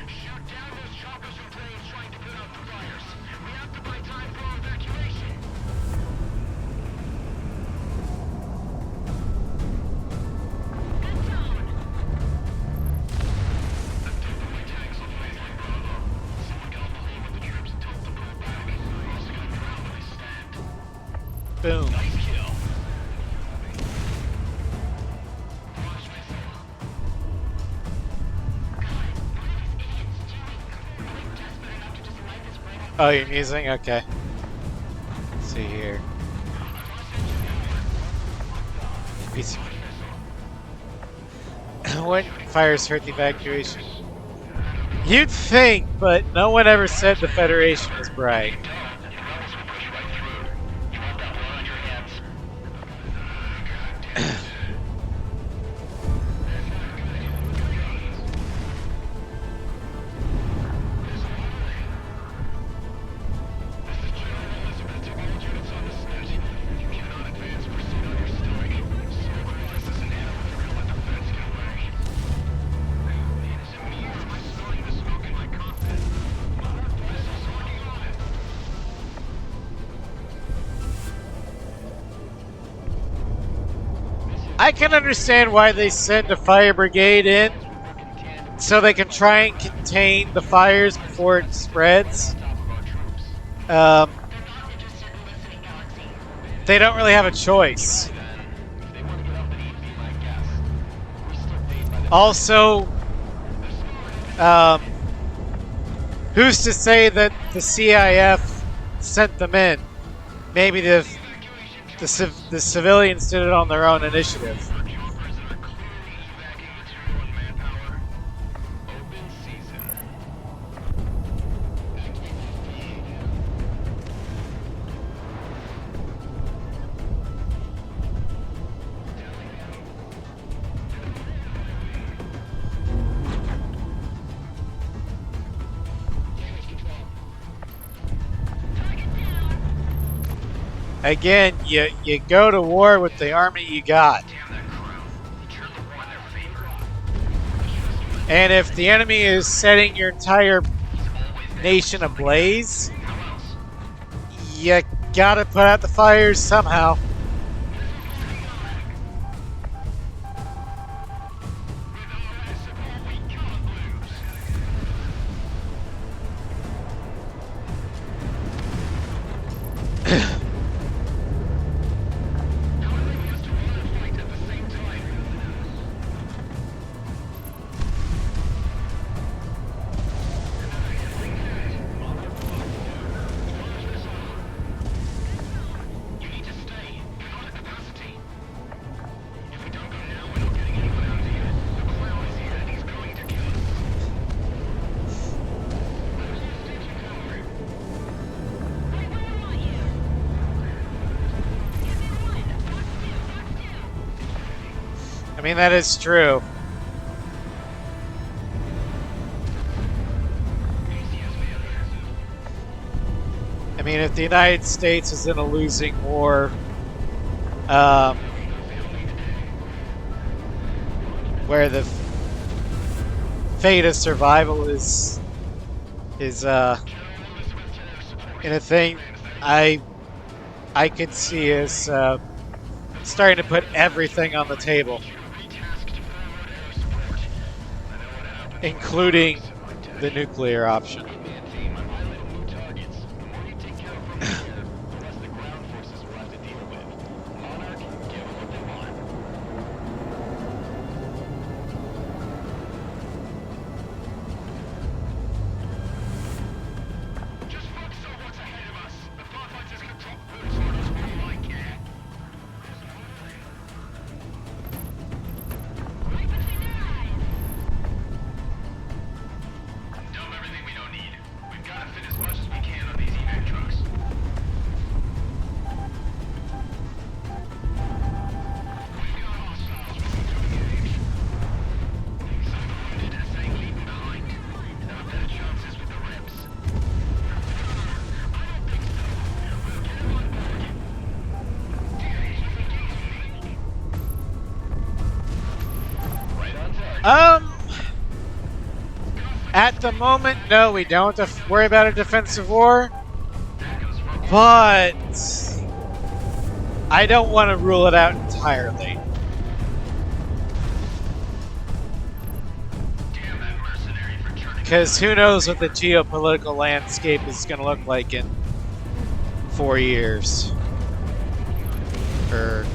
Shoot down those choppers and planes trying to put out the fires. We have to buy time for our evacuation. Good tone. The tip of my tanks will phase like Bravo. Someone get on the hull with the troops and tell them to pull back. Also got ground when they stand. Boom. Nice kill. Launch missile. Oh, you're musing? Okay. Let's see here. Piece of- What fires hurt the evacuation? You'd think, but no one ever said the Federation was bright. Rebels will push right through. You want that war on your hands. This is General Elizabeth to all units on the SNET. You cannot advance pursuit on your stomach. Smoke radius isn't handled if you're gonna let the feds get away. Man, is it me or am I smelling the smoke in my cockpit? Missiles working on it. I can understand why they send a fire brigade in, Work in tandem so they can try and contain the fires before it spreads. on top of our troops. They're not interested in listening, Galaxy. They don't really have a choice. Then, if they work without the need, be my guest. We're still paid by the Also, who's to say that the CIF sent them in? Maybe the civilians did it on their own initiative. for jobbers that are clearly lacking material and manpower. Open season. Again, you go to war with the army you got. And if the enemy is setting your entire nation ablaze, you gotta put out the fires somehow. I mean, that is true. I mean, if the United States is in a losing war, where the fate of survival is in a thing, I could see us starting to put everything on the table, including the nuclear option. At the moment, no, we don't have to worry about a defensive war. But I don't want to rule it out entirely. Because who knows what the geopolitical landscape is going to look like in 4 years. Or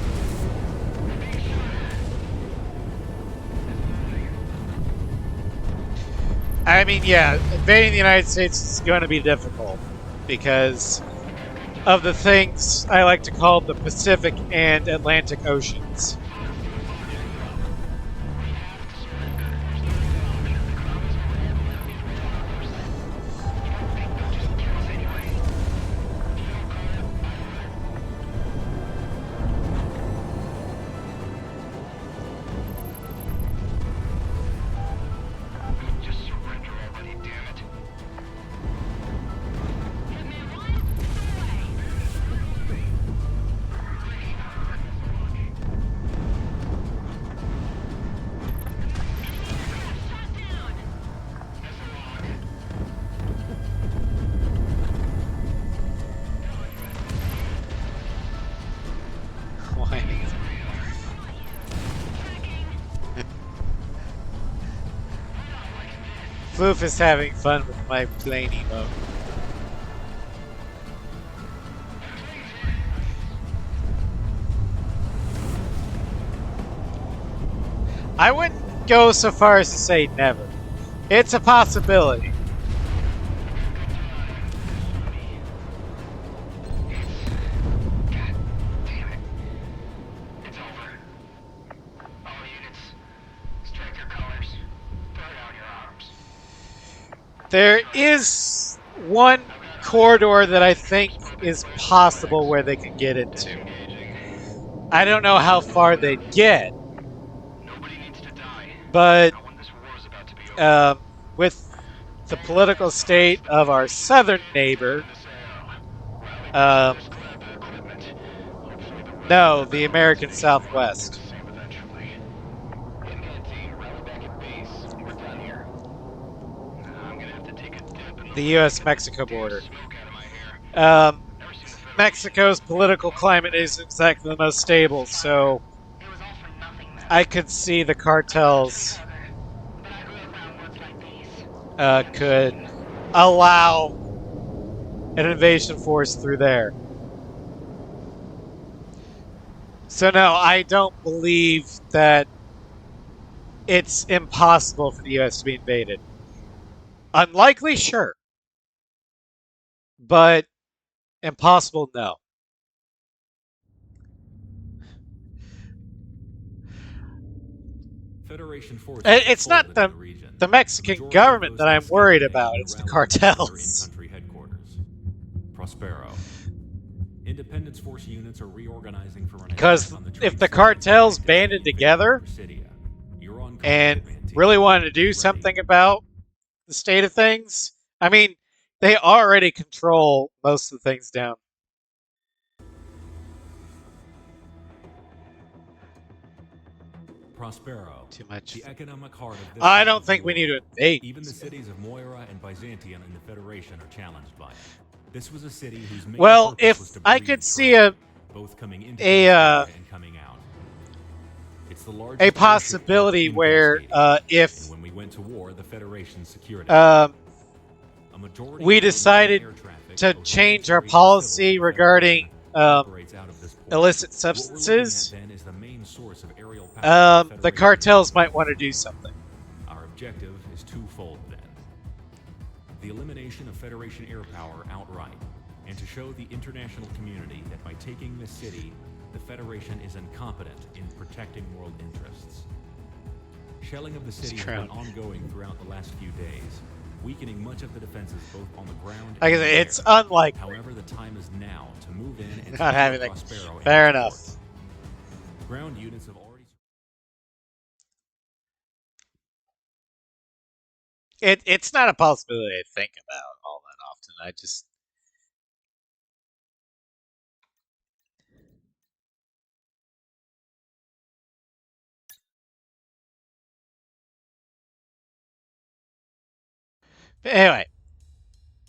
I mean, yeah, invading the United States is going to be difficult because of the things I like to call the Pacific and Atlantic Oceans. Floof is having fun with my plane emote. I wouldn't go so far as to say never. It's a possibility. There is one corridor that I think is possible where they could get into. I don't know how far they'd get, but with the political state of our southern neighbor, No, the American Southwest. Same eventually. Wingman team, rally back at base. We're done here. I'm gonna have to take a dip in The U.S.-Mexico border. smoke out of my hair. Never seen the Federation Mexico's political climate isn't exactly the most stable, so It was all for nothing, though. I could see the cartels But I grew up around words like these. could allow an invasion force through there. So no, I don't believe that it's impossible for the U.S. to be invaded. Unlikely, sure. But impossible, no. Federation forces It's not folded the in region. the Mexican Majority of government those that I'm escaped worried invaded about. and It's the rallied around their cartels. in-country headquarters. Prospero. Independence Force units are reorganizing for an Because attack on the if the trade cartels center banded anticipated together in Presidia. You're on and combat, man, really team. wanted to do Ready. something about the state of things, I mean, they already control most of the things down. Prospero. Too much. The economic heart of this I part don't of the think we need to world. invade. Even the cities of Moira and Byzantium in the Federation are challenged by it. This was a city whose main Well, purpose if was to I breed could see trade, both coming into Cascadia and coming out. It's the largest a airship possibility port in where Cascadia. if And when we went to war, the Federation secured it. A majority we of the decided remaining air traffic, to both change our military and civil, policy for the regarding Federation, operates out of this port. illicit What we're looking substances, at, then, is the main source of aerial power for the Federation. cartels might want to do something. Our objective is twofold, then. The elimination of Federation air power outright, and to show the international community that by taking this city, the Federation is incompetent in protecting world interests. Shelling of the city has been ongoing throughout the last few days, weakening much of the defenses both on the ground Like I and said, in the it's air. unlikely. However, the time is now to move in and Not having secure that. Prospero and Fair its enough. port. Ground units have already... It's not a possibility I think about all that often. I just anyway.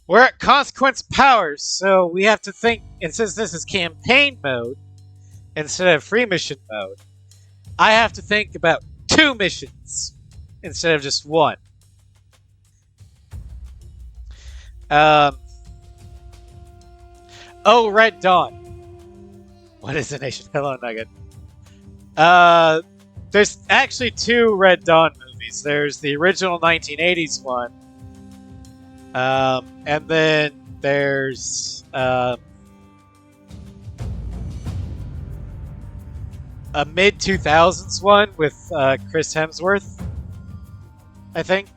We're at consequence powers, so we have to think. And since this is campaign mode instead of free mission mode, I have to think about 2 missions instead of just 1. Oh, Red Dawn. What is the nation? Hello, Nugget. There's actually 2 Red Dawn movies. There's the original 1980s one, and then there's a mid 2000s one with Chris Hemsworth, I think.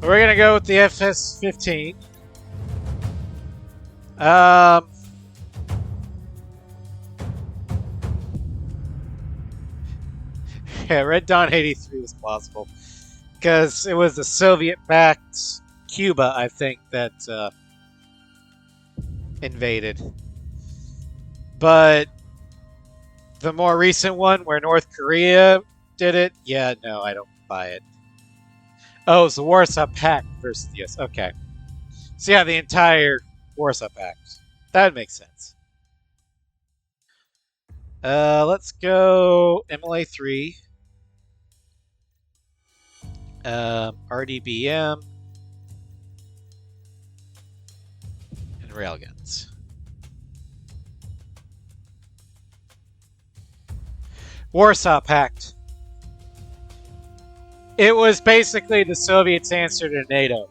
We're gonna go with the FS-15. Yeah, Red Dawn 83 was plausible because it was a Soviet-backed Cuba, I think, that invaded. But the more recent one, where North Korea did it, yeah, no, I don't buy it. Oh, it's the Warsaw Pact versus the US. Okay. So yeah, the entire Warsaw Pact. That would make sense. Let's go MLA3. RDBM. And railguns. Warsaw Pact. It was basically the Soviets' answer to NATO.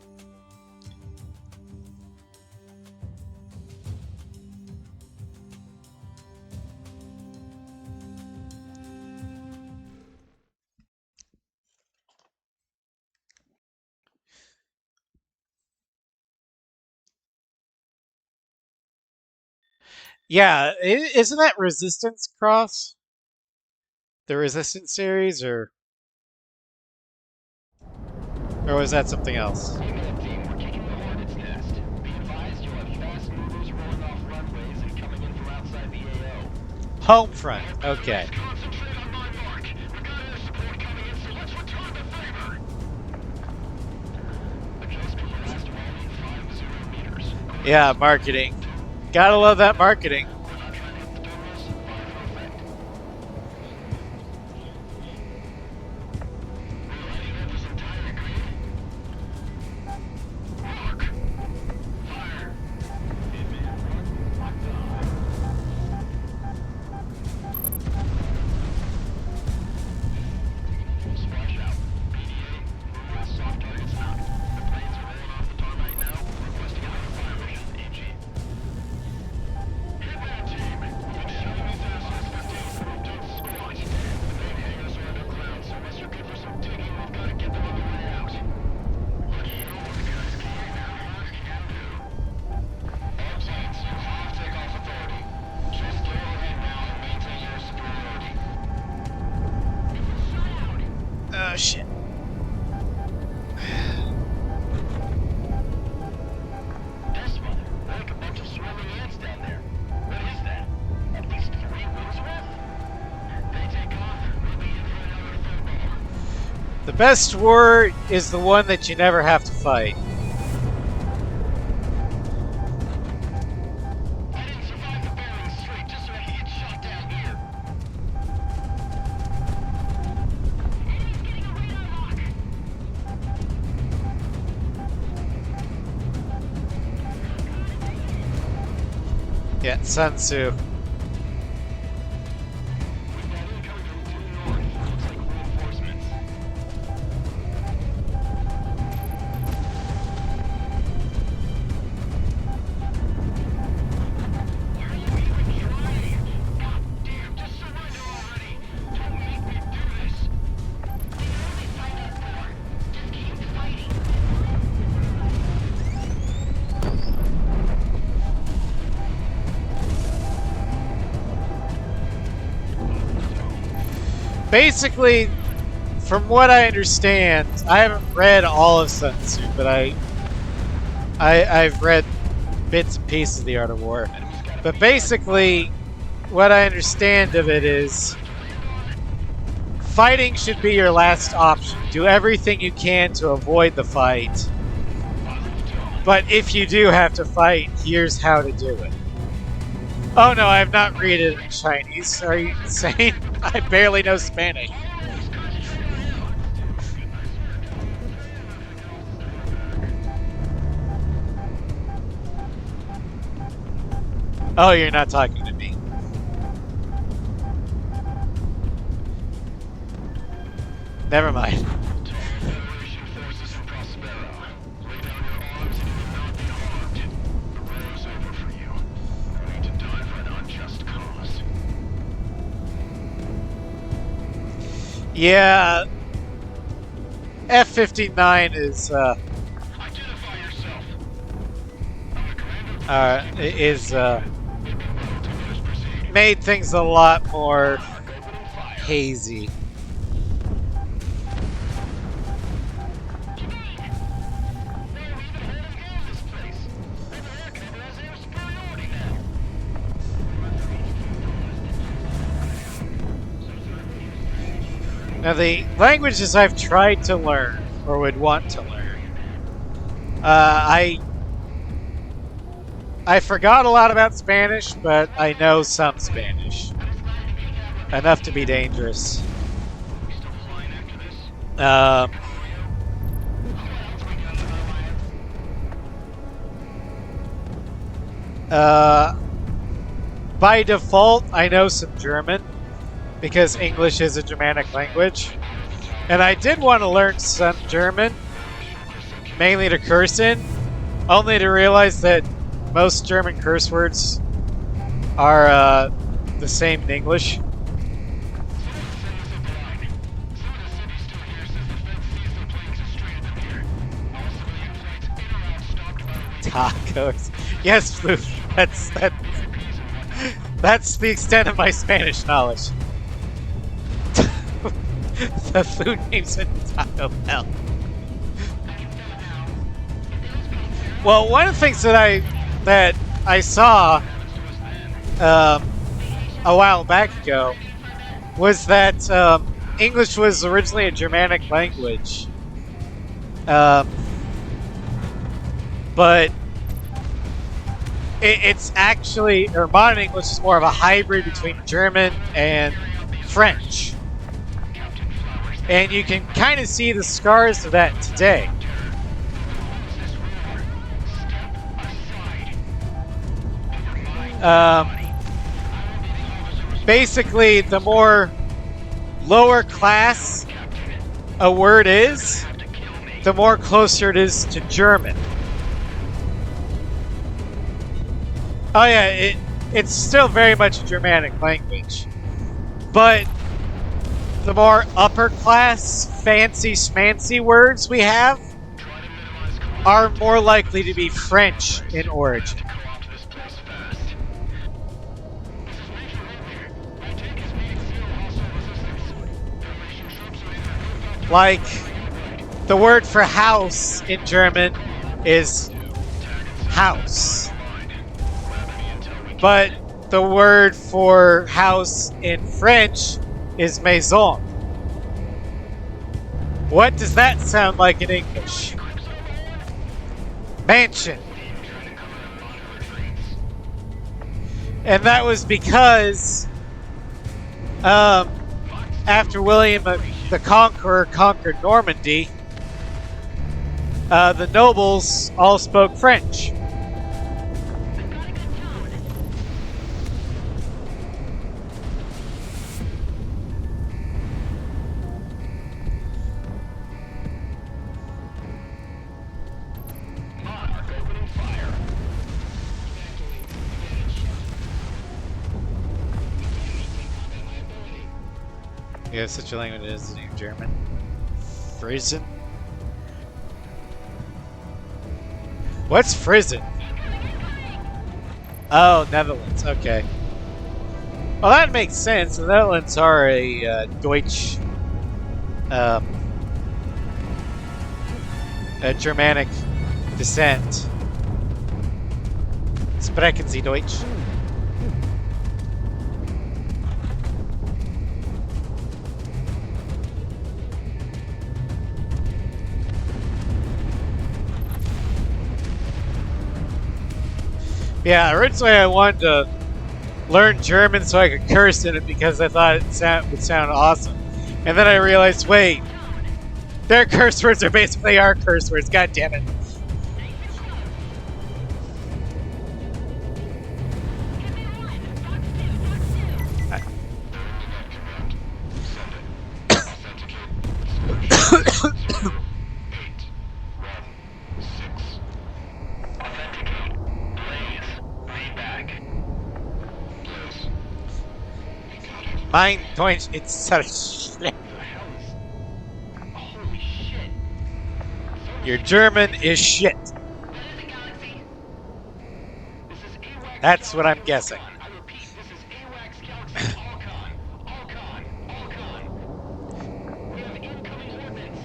Yeah, isn't that Resistance Cross? The Resistance series, or was that something else? Wingman team, we're kicking the Hornet's nest. Be advised, Home front. Okay. Concentrate on my mark. We got air support coming in, so let's return the favor. Adjustment last volume 50 meters. Yeah, marketing. Gotta love that marketing. We're not trying to hit the terminals. Perfect. Reloading at this entire grid. Mark. Fire. Wingman Run. Locked on. Splash out. PDA. Move with soft targets mounted. The planes are rolling off the tarmac right now. Requesting another fire mission. AG. Hitman team. Been shooting these assholes 15 from Duke's squad. The main hangars are underground, so unless you're good for some digging, we've got to get them on the way out. Lucky you, one guy's keying now. What can do? All planes, you have takeoff authority. Just go ahead now and maintain your superiority. Oh shit. This mother, like a bunch of swimming ants down there. What is that? At least 3 wings worth? They take off, we'll be in for another thermal. The best war is the one that you never have to fight. I didn't survive the Bering Strait just so I could get shot down here. Enemy's getting a radar lock. Yeah, Sun Tzu. We've got incoming from due north. Looks like reinforcements. Why are you even trying? God damn, just surrender already. Don't make me do this. We know what we signed up for. Just keep fighting. Basically, from what I understand, I haven't read all of Sun Tzu, but I've read bits and pieces of the Art of War. But basically, what I understand of it is fighting should be your last option. Do everything you can to avoid the fight. But if you do have to fight, here's how to do it. Oh no, I have not read it in Chinese. Are you insane? I barely know Spanish. Oh, you're not talking to me. Never mind. Federation forces from Prospero. Lay down your arms and you will not be harmed. The war's over for you. No need to die for an unjust cause. Yeah, F-59 is Identify yourself. I'm the commander. is Let's proceed. made things a lot more Mark opening fire. hazy. Now the languages I've tried to learn, or would want to learn, I forgot a lot about Spanish, but I know some Spanish. Enough to be dangerous. By default, I know some German, because English is a Germanic language. And I did want to learn some German, mainly to curse in, only to realize that most German curse words are the same in English. Tacos. Yes, Floof. That's the extent of my Spanish knowledge. The food names in Taco Bell. Well, one of the things that I saw a while back ago was that English was originally a Germanic language. But it's actually, or modern English is more of a hybrid between German and French. And you can kind of see the scars of that today. Basically, the more lower class a word is, the more closer it is to German. Oh yeah, it's still very much a Germanic language. But the more upper class, fancy schmancy words we have are more likely to be French in origin. Like, the word for house in German is Haus. But the word for house in French is maison. What does that sound like in English? Mansion. And that was because after William the Conqueror conquered Normandy, the nobles all spoke French. Yeah, such a language as in German. Frisian? What's Frisian? Oh, Netherlands. Okay. Well, that makes sense. The Netherlands are a Deutsch, a Germanic descent. Sprechen Sie Deutsch? Yeah, originally I wanted to learn German so I could curse in it because I thought it would sound awesome. And then I realized, wait, their curse words are basically our curse words. God damn it. Mein Deutsch, it's such shit. Holy shit. Your German is shit. That's what I'm guessing. I repeat, this is AWACS Galaxy Alcon. We have incoming ordnance.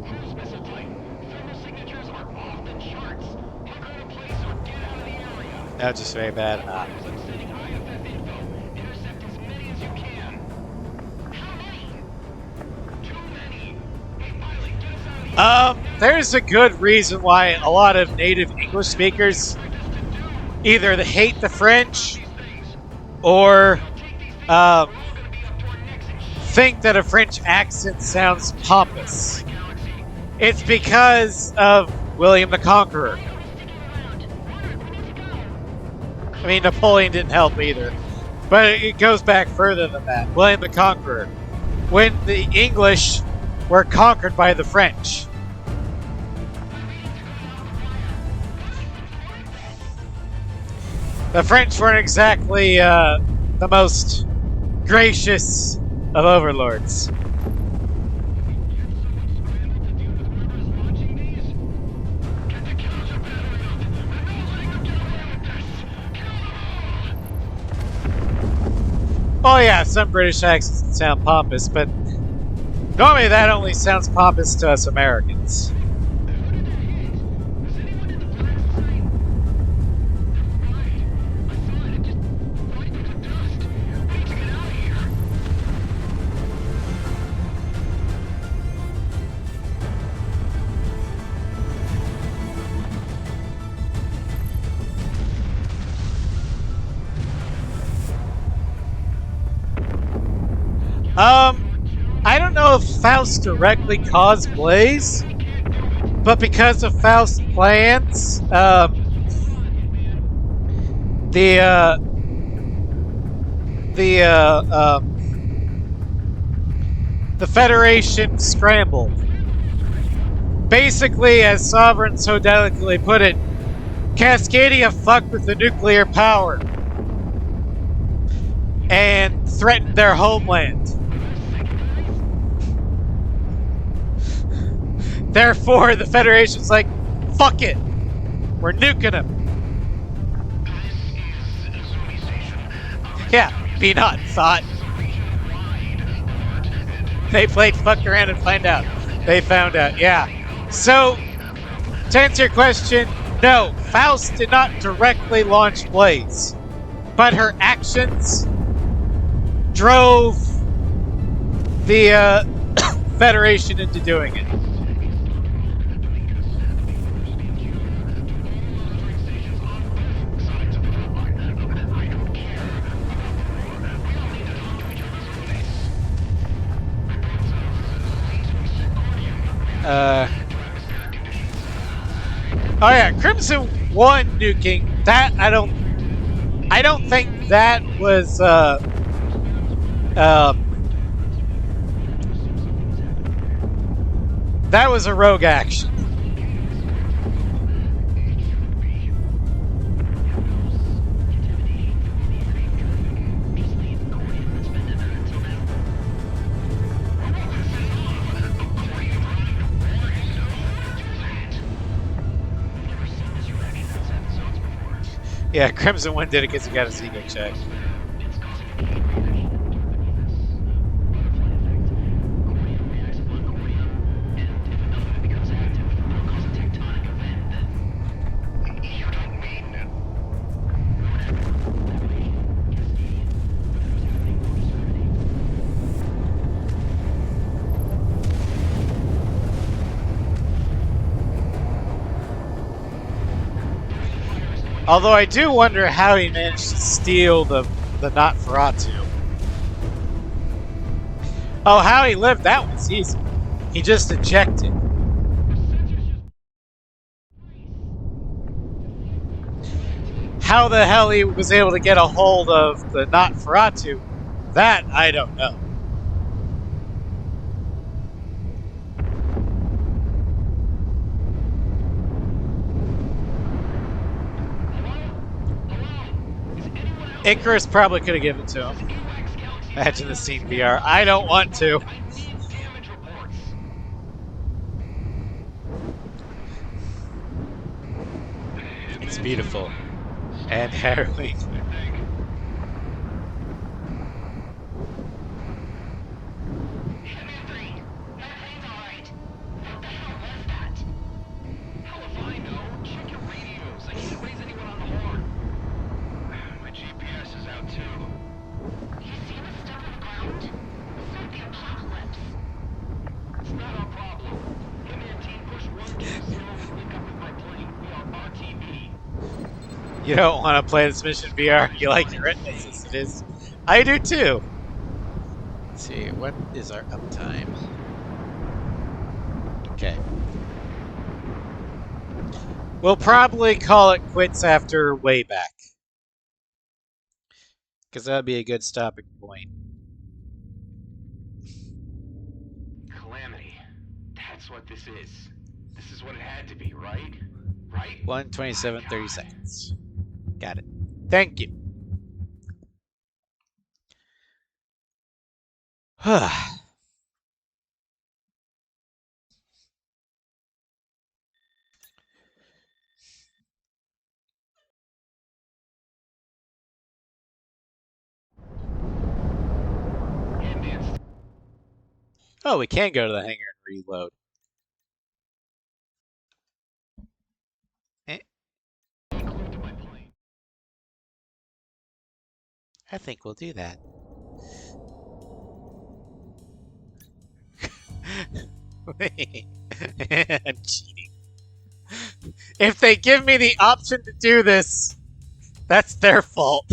Cruise missile type. Thermal signatures are off the charts. Hunker in place or get out of the area. That's just very bad. I'm sending IFF info. Intercept as many as you can. How many? Too many. Hey, pilot, get us out of the There's a good reason why a lot of native English speakers either they hate the French or think that a French accent sounds pompous. It's because of William the Conqueror. I mean, Napoleon didn't help either. But it goes back further than that. William the Conqueror. When the English were conquered by the French. The French weren't exactly the most gracious of overlords. Oh yeah, some British accents sound pompous, but normally that only sounds pompous to us Americans. I don't know if Faust directly caused Blaze, but because of Faust's plans, the Federation scrambled. Basically, as Sovereign so delicately put it, Cascadia fucked with the nuclear power and threatened their homeland. Therefore, the Federation's like, fuck it, we're nuking them. Yeah, be not thought. They played fuck around and find out. They found out, yeah. So, to answer your question, no, Faust did not directly launch Blaze, but her actions drove the Federation into doing it. Oh yeah, Crimson 1 nuking. That I don't think that was that was a rogue action. Yeah, Crimson 1 did it because he got his ego checked. Although I do wonder how he managed to steal the Nosferatu. Oh, how he lived, that was easy. He just ejected. How the hell he was able to get a hold of the Nosferatu, that I don't know. Icarus probably could have given it to him. Imagine the scene VR. I don't want to. It's beautiful and harrowing. You don't want to play this mission VR. You like your retinas as it is. I do too. Let's see, what is our uptime? Okay. We'll probably call it quits after way back. Because that'd be a good stopping point. Calamity. That's what this is. This is what it had to be, right? Right? 1:27, 30 seconds. Got it. Thank you. Oh, we can go to the hangar and reload. I think we'll do that. I'm cheating. If they give me the option to do this, that's their fault.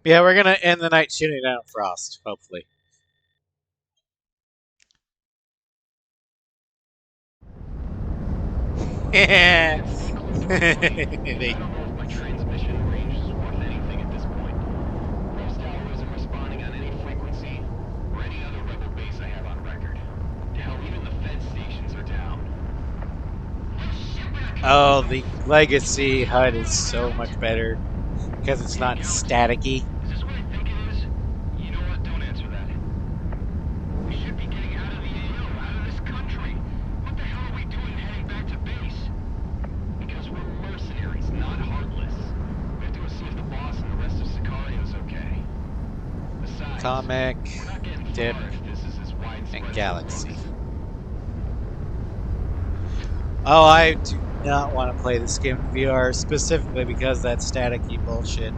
Yeah, we're gonna end the night shooting down Frost, hopefully. I don't know if my transmission range is worth anything at this point. Rose Tower isn't responding on any frequency or any other rebel base I have on record. Hell, even the Fed stations are down. Oh, the Legacy HUD is so much better because it's not staticky. Is this what I think it is? You know what? Don't answer that. We should be getting out of the AO, out of this country. What the hell are we doing heading back to base? Because we're mercenaries, not heartless. We have to go see if the boss and the rest of Sicario's okay. Besides, Comic, we're not getting Dip, far if this is as widespread and as Galaxy. it looks. Oh, I do not want to play this game in VR specifically because of that staticky bullshit.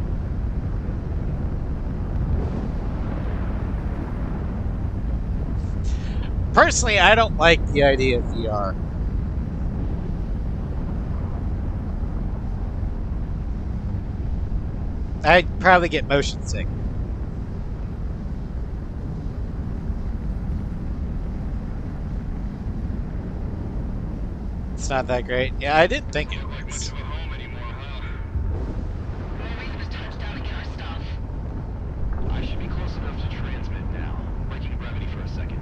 Personally, I don't like the idea of VR. I'd probably get motion sick. It's not that great. Yeah, I didn't think it Don't look like was. much of a home anymore, huh? I should be close enough to transmit now. Breaking gravity for a second.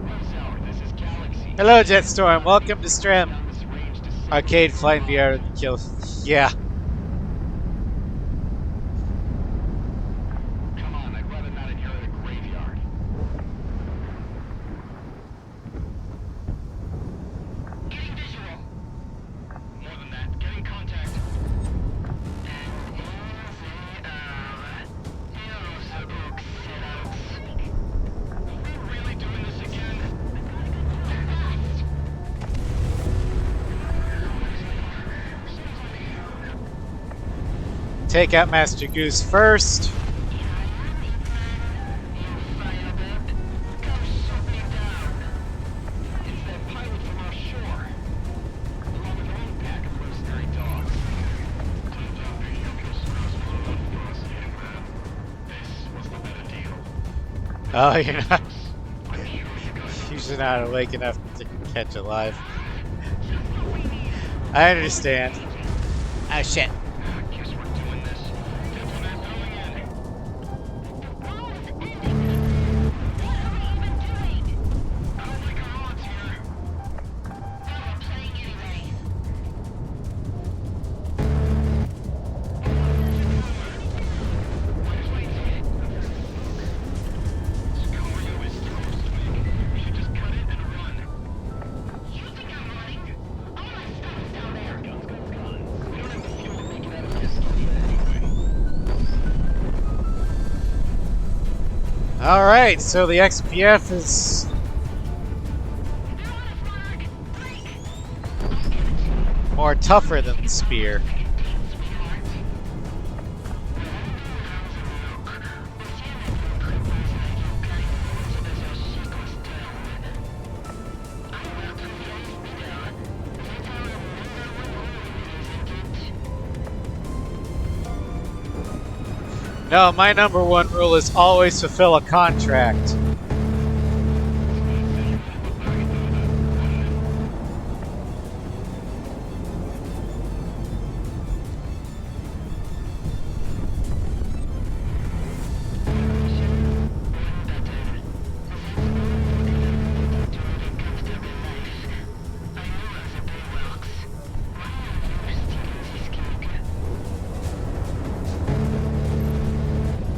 Rose Tower, this is Galaxy. Hello, Jetstorm. Welcome to stream. Down this range to see Arcade what's Flight going on. VR kill. Yeah. Come on, I'd rather not inherit a graveyard. Getting visual. More than that, getting contact. Are we really doing this again? Take out Master Goose first. It's that pilot from offshore. Along with our own pack of mercenary dogs. This was the better deal. Oh, you're not. I'm sure you guys Usually not awake enough to catch it live. I understand. Oh shit. guess we're doing this. Diplomat going in. I don't like our odds here. Sicario is toast, Meg. We should just cut it and run. You think I'm running? All my stuff is down there. Guns. We don't have the fuel to make it out of Estonia anyway. Alright, so the XPF is. More tougher than the spear. No, my number one rule is always fulfill a contract.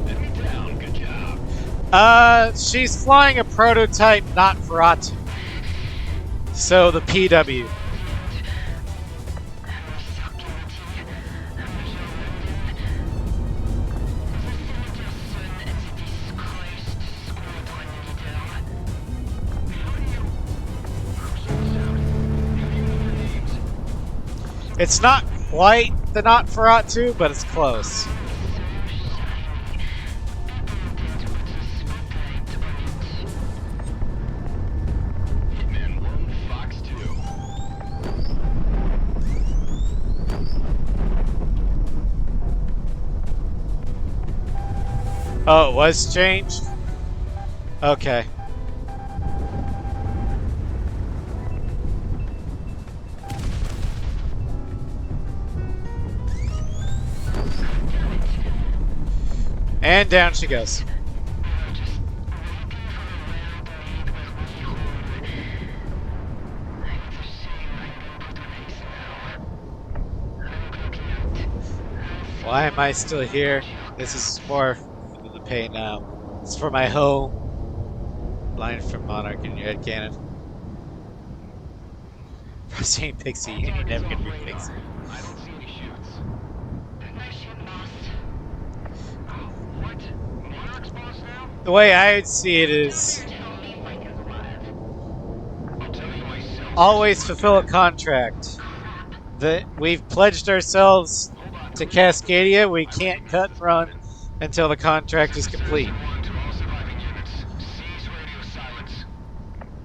Let me down. Good job. She's flying a prototype not Veratu. So the PW. It's not quite the not Veratu, but it's close. Hitman 1, Fox 2. Oh, it was changed? Okay. And down she goes. Why am I still here? This is more than the pay now. It's for my home. Line from Monarch in your headcanon. Frustrating Pixie, and you're never gonna be Pixie. I don't see any shoots. Nice shooting, boss. What? Monarch's boss now? The way I would see it is Tell me if I can alive. I'll tell you myself. always fulfill a contract. That we've pledged ourselves to Cascadia. We can't cut and run until the contract is complete. One to all surviving units. Seize radio silence.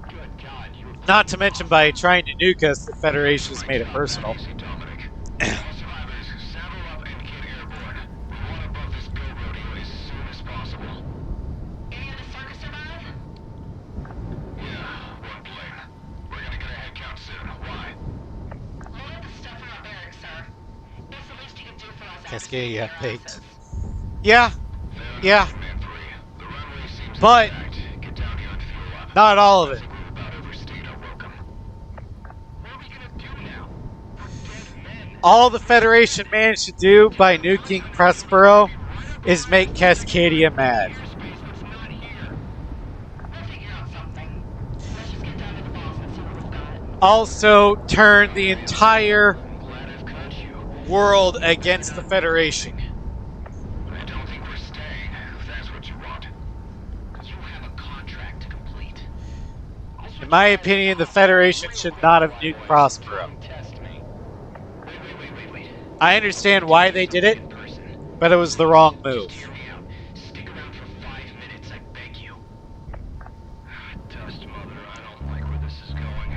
Good God, you were Not to mention by trying to nuke us, the Federation has made it personal. easy, Dominic. All survivors, saddle up and get airborne. We want above this go rodeo as soon as possible. Any of the circus survive? Yeah, one plane. We're gonna get a head count soon. Why? Load up the stuff from our barracks, sir. It's the least you can do for us. Cascadia after baked. analysis. Yeah, yeah, Man 3. The runway seems but intact. Get down here on fuel up. not all of it. We're about overstayed our welcome. What are we gonna do now? Dead men. All the Federation managed to do by nuking Prospero is make Cascadia mad. Airspace that's not here. We'll figure out something. Let's just get down to the boss and see what we've got. Also turn the entire I'm glad I've caught you. world against the Federation. I don't think we're staying, if that's what you want. Because you have a contract to complete. In my opinion, the Federation should not have nuked Prospero. Test me. Wait. I understand why they did it, In person. but it was the wrong move. Hear me out. Stick around for 5 minutes, I beg you. Dust, Mother, I don't like where this is going.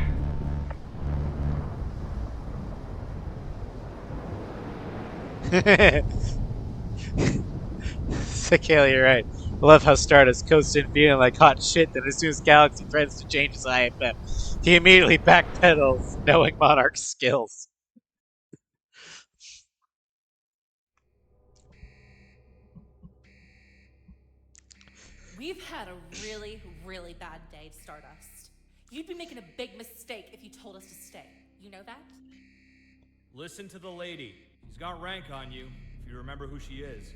Sakale, you're right. I love how Stardust coasted in feeling like hot shit, then as soon as Galaxy threatens to change his IFF, he immediately backpedals, knowing Monarch's skills. We've had a really, really bad day, Stardust. You'd be making a big mistake if you told us to stay. You know that? Listen to the lady. She's got rank on you, if you remember who she is.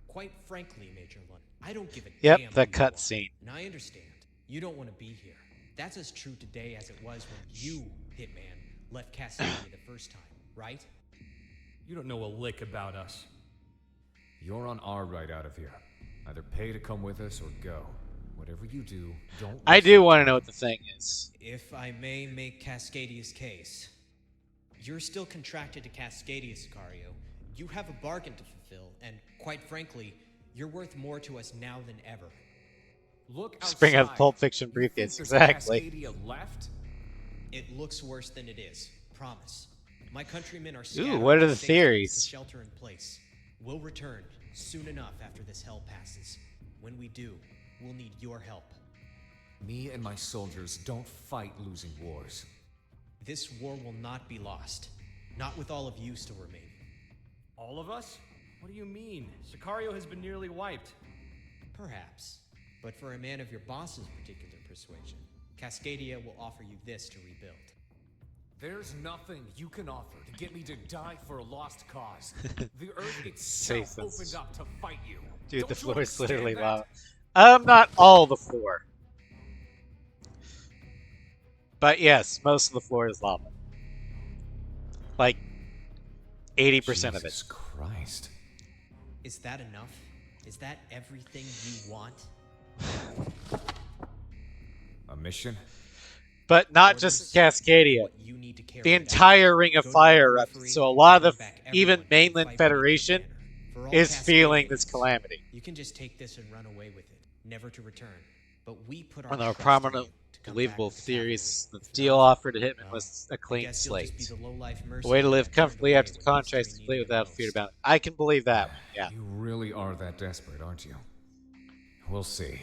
Quite frankly, Major Lund, I don't give a Yep, damn the who you are. cutscene. And I understand. You don't want to be here. That's as true today as it was when you, Hitman, left Cascadia the first time, right? You don't know a lick about us. You're on our ride out of here. Either pay to come with us or go. Whatever you do, don't. I do want to know what the thing is. If I may make Cascadia's case, you're still contracted to Cascadia, Sicario. You have a bargain to fulfill, and quite frankly, you're worth more to us now than ever. Look outside. Spring out of Pulp Fiction You briefcase, think there's exactly. Cascadia left? It looks worse than it is. Promise. My countrymen are Ooh, scattered what are to the safety theories? with shelter in place. We'll return soon enough after this hell passes. When we do, we'll need your help. Me and my soldiers don't fight losing wars. This war will not be lost. Not with all of you still remaining. All of us? What do you mean? Sicario has been nearly wiped. Perhaps. But for a man of your boss's particular persuasion, Cascadia will offer you this to rebuild. There's nothing you can offer to get me to die for a lost cause. The Earth Say itself something. opened up to fight you. Dude, Don't the you floor is literally understand lava. Not all the floor. But yes, most of the floor is lava. Like 80% of it. Jesus Christ. Is that enough? Is that everything you want? A mission? But not just in Cascadia. What you need to carry The it out. entire Ring of Go to the Fire erupted, periphery so a and lot bring of back even everyone to mainland fight Federation for the banner. For all is feeling this Cascadians, calamity. You can just take this and run away with it, never to return. But we put our One of the trust in prominent, you to come believable back with the theories, the cavalry. If deal not, offered to Hitman well, was a I clean guess you'll just slate. be the low-life A way to mercenary live that turned comfortably away after the when contract's history complete needed without it fear most. about it. I can believe that one, yeah. You really are that desperate, aren't you? We'll see.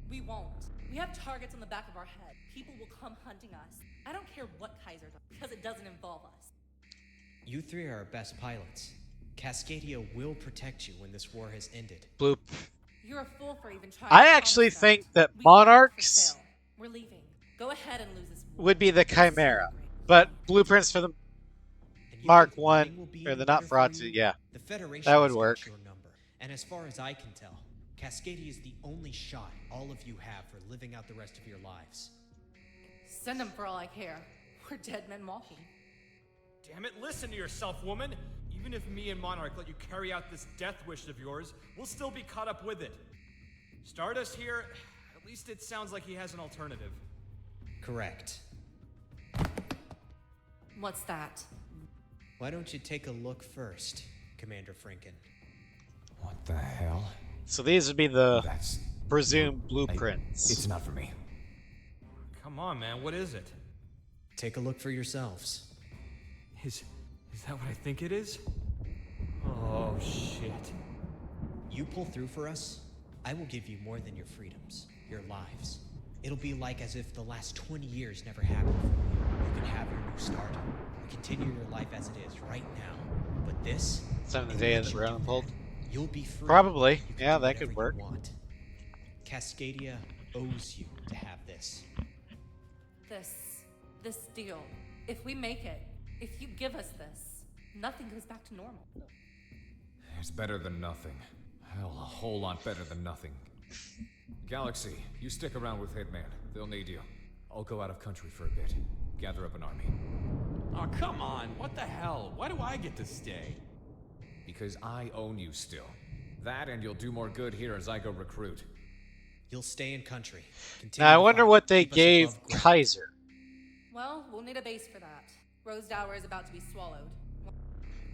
We won't. We have targets on the back of our head. People will come hunting us. I don't care what Kaiser does, because it doesn't involve us. You three are our best pilots. Cascadia will protect you when this war has ended. Bloop. You're a fool for even trying. I actually think that Monarchs We're leaving. Go ahead and lose this war. would be the This is Chimera, great. but blueprints for the And you Mark think One winning will be or any the better for Nosferatu, you? yeah, The Federation that would has got work. your number. And as far as I can tell, Cascadia is the only shot all of you have for living out the rest of your lives. Send them for all I care. We're dead men walking. Damn it, listen to yourself, woman! Even if me and Monarch let you carry out this death wish of yours, we'll still be caught up with it. Stardust here, at least it sounds like he has an alternative. Correct. What's that? Why don't you take a look first, Commander Franken? What the hell? So these would be the That's... presumed blueprints. It's not for me. Come on, man, what is it? Take a look for yourselves. Is that what I think it is? Oh, shit. You pull through for us, I will give you more than your freedoms, your lives. It'll be like as if the last 20 years never happened for you. You can have your new start, or continue your life as it is right now. But this... Some of the it'll day let that you we're do unpulled. that. You'll be free. Probably. You can Yeah, do that could whatever you work. want. Cascadia owes you to have this. This deal. If we make it, if you give us this, nothing goes back to normal. It's better than nothing. Hell, a whole lot better than nothing. Galaxy, you stick around with Hitman. They'll need you. I'll go out of country for a bit. Gather up an army. Oh, come on. What the hell? Why do I get to stay? Because I own you still. That and you'll do more good here as I go recruit. You'll stay in country. Continue Now I to wonder fight. what they Keep us gave above ground. Kaiser. Well, we'll need a base for that. Rosedower is about to be swallowed.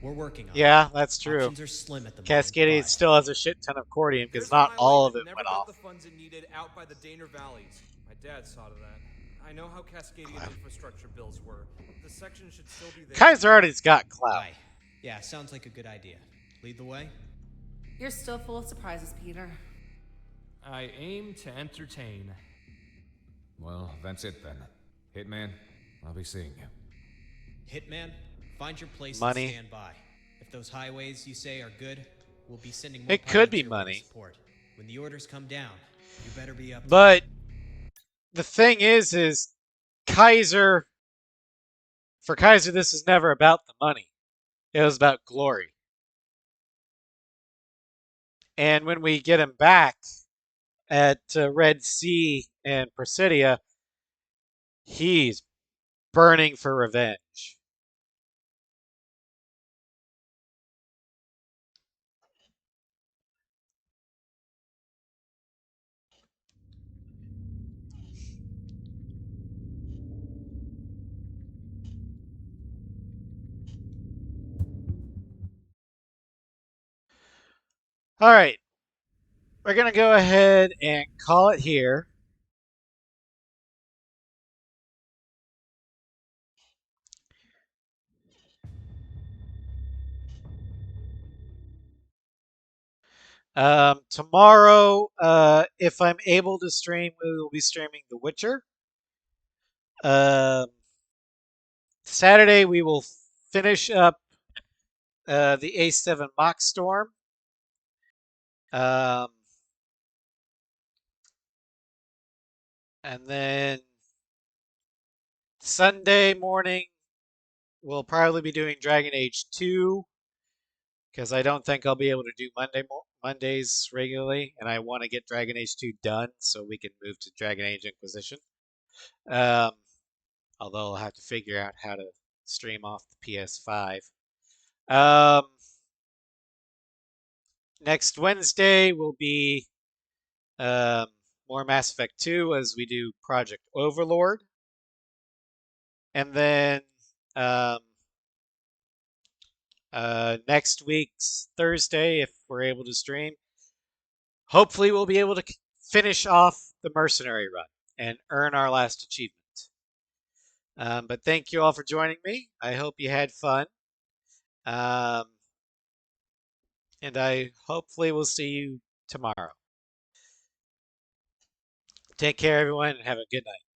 We're working on Yeah, it. that's true. Options are slim at the moment. Cascadia but still has a shit ton of cordium because There's a not highway all of that it never went got off. the funds it needed out by the Daner Valleys. My dad saw to that. I know how Cascadian infrastructure bills were. The section should still be there. Kaiser already's got clout. Aye. Yeah, sounds like a good idea. Lead the way. You're still full of surprises, Peter. I aim to entertain. Well, that's it then. Hitman, I'll be seeing you. Hitman, find your place Money. and stand by. If those highways you say are good, we'll be sending more It could pilots be your way to money. support. When the orders come down, you better be up. But the thing is Kaiser, for Kaiser, this is never about the money. It was about glory. And when we get him back at Red Sea and Presidia, he's burning for revenge. All right. We're going to go ahead and call it here. Tomorrow, if I'm able to stream, we will be streaming The Witcher. Saturday, we will finish up the A7 Mock Storm. And then Sunday morning, we'll probably be doing Dragon Age 2 because I don't think I'll be able to do Mondays regularly, and I want to get Dragon Age 2 done so we can move to Dragon Age Inquisition. Although I'll have to figure out how to stream off the PS5. Next Wednesday will be more Mass Effect 2 as we do Project Overlord. And then next week's Thursday, if we're able to stream, hopefully we'll be able to finish off the Mercenary Run and earn our last achievement. But thank you all for joining me. I hope you had fun. and I hopefully will see you tomorrow. Take care, everyone, and have a good night.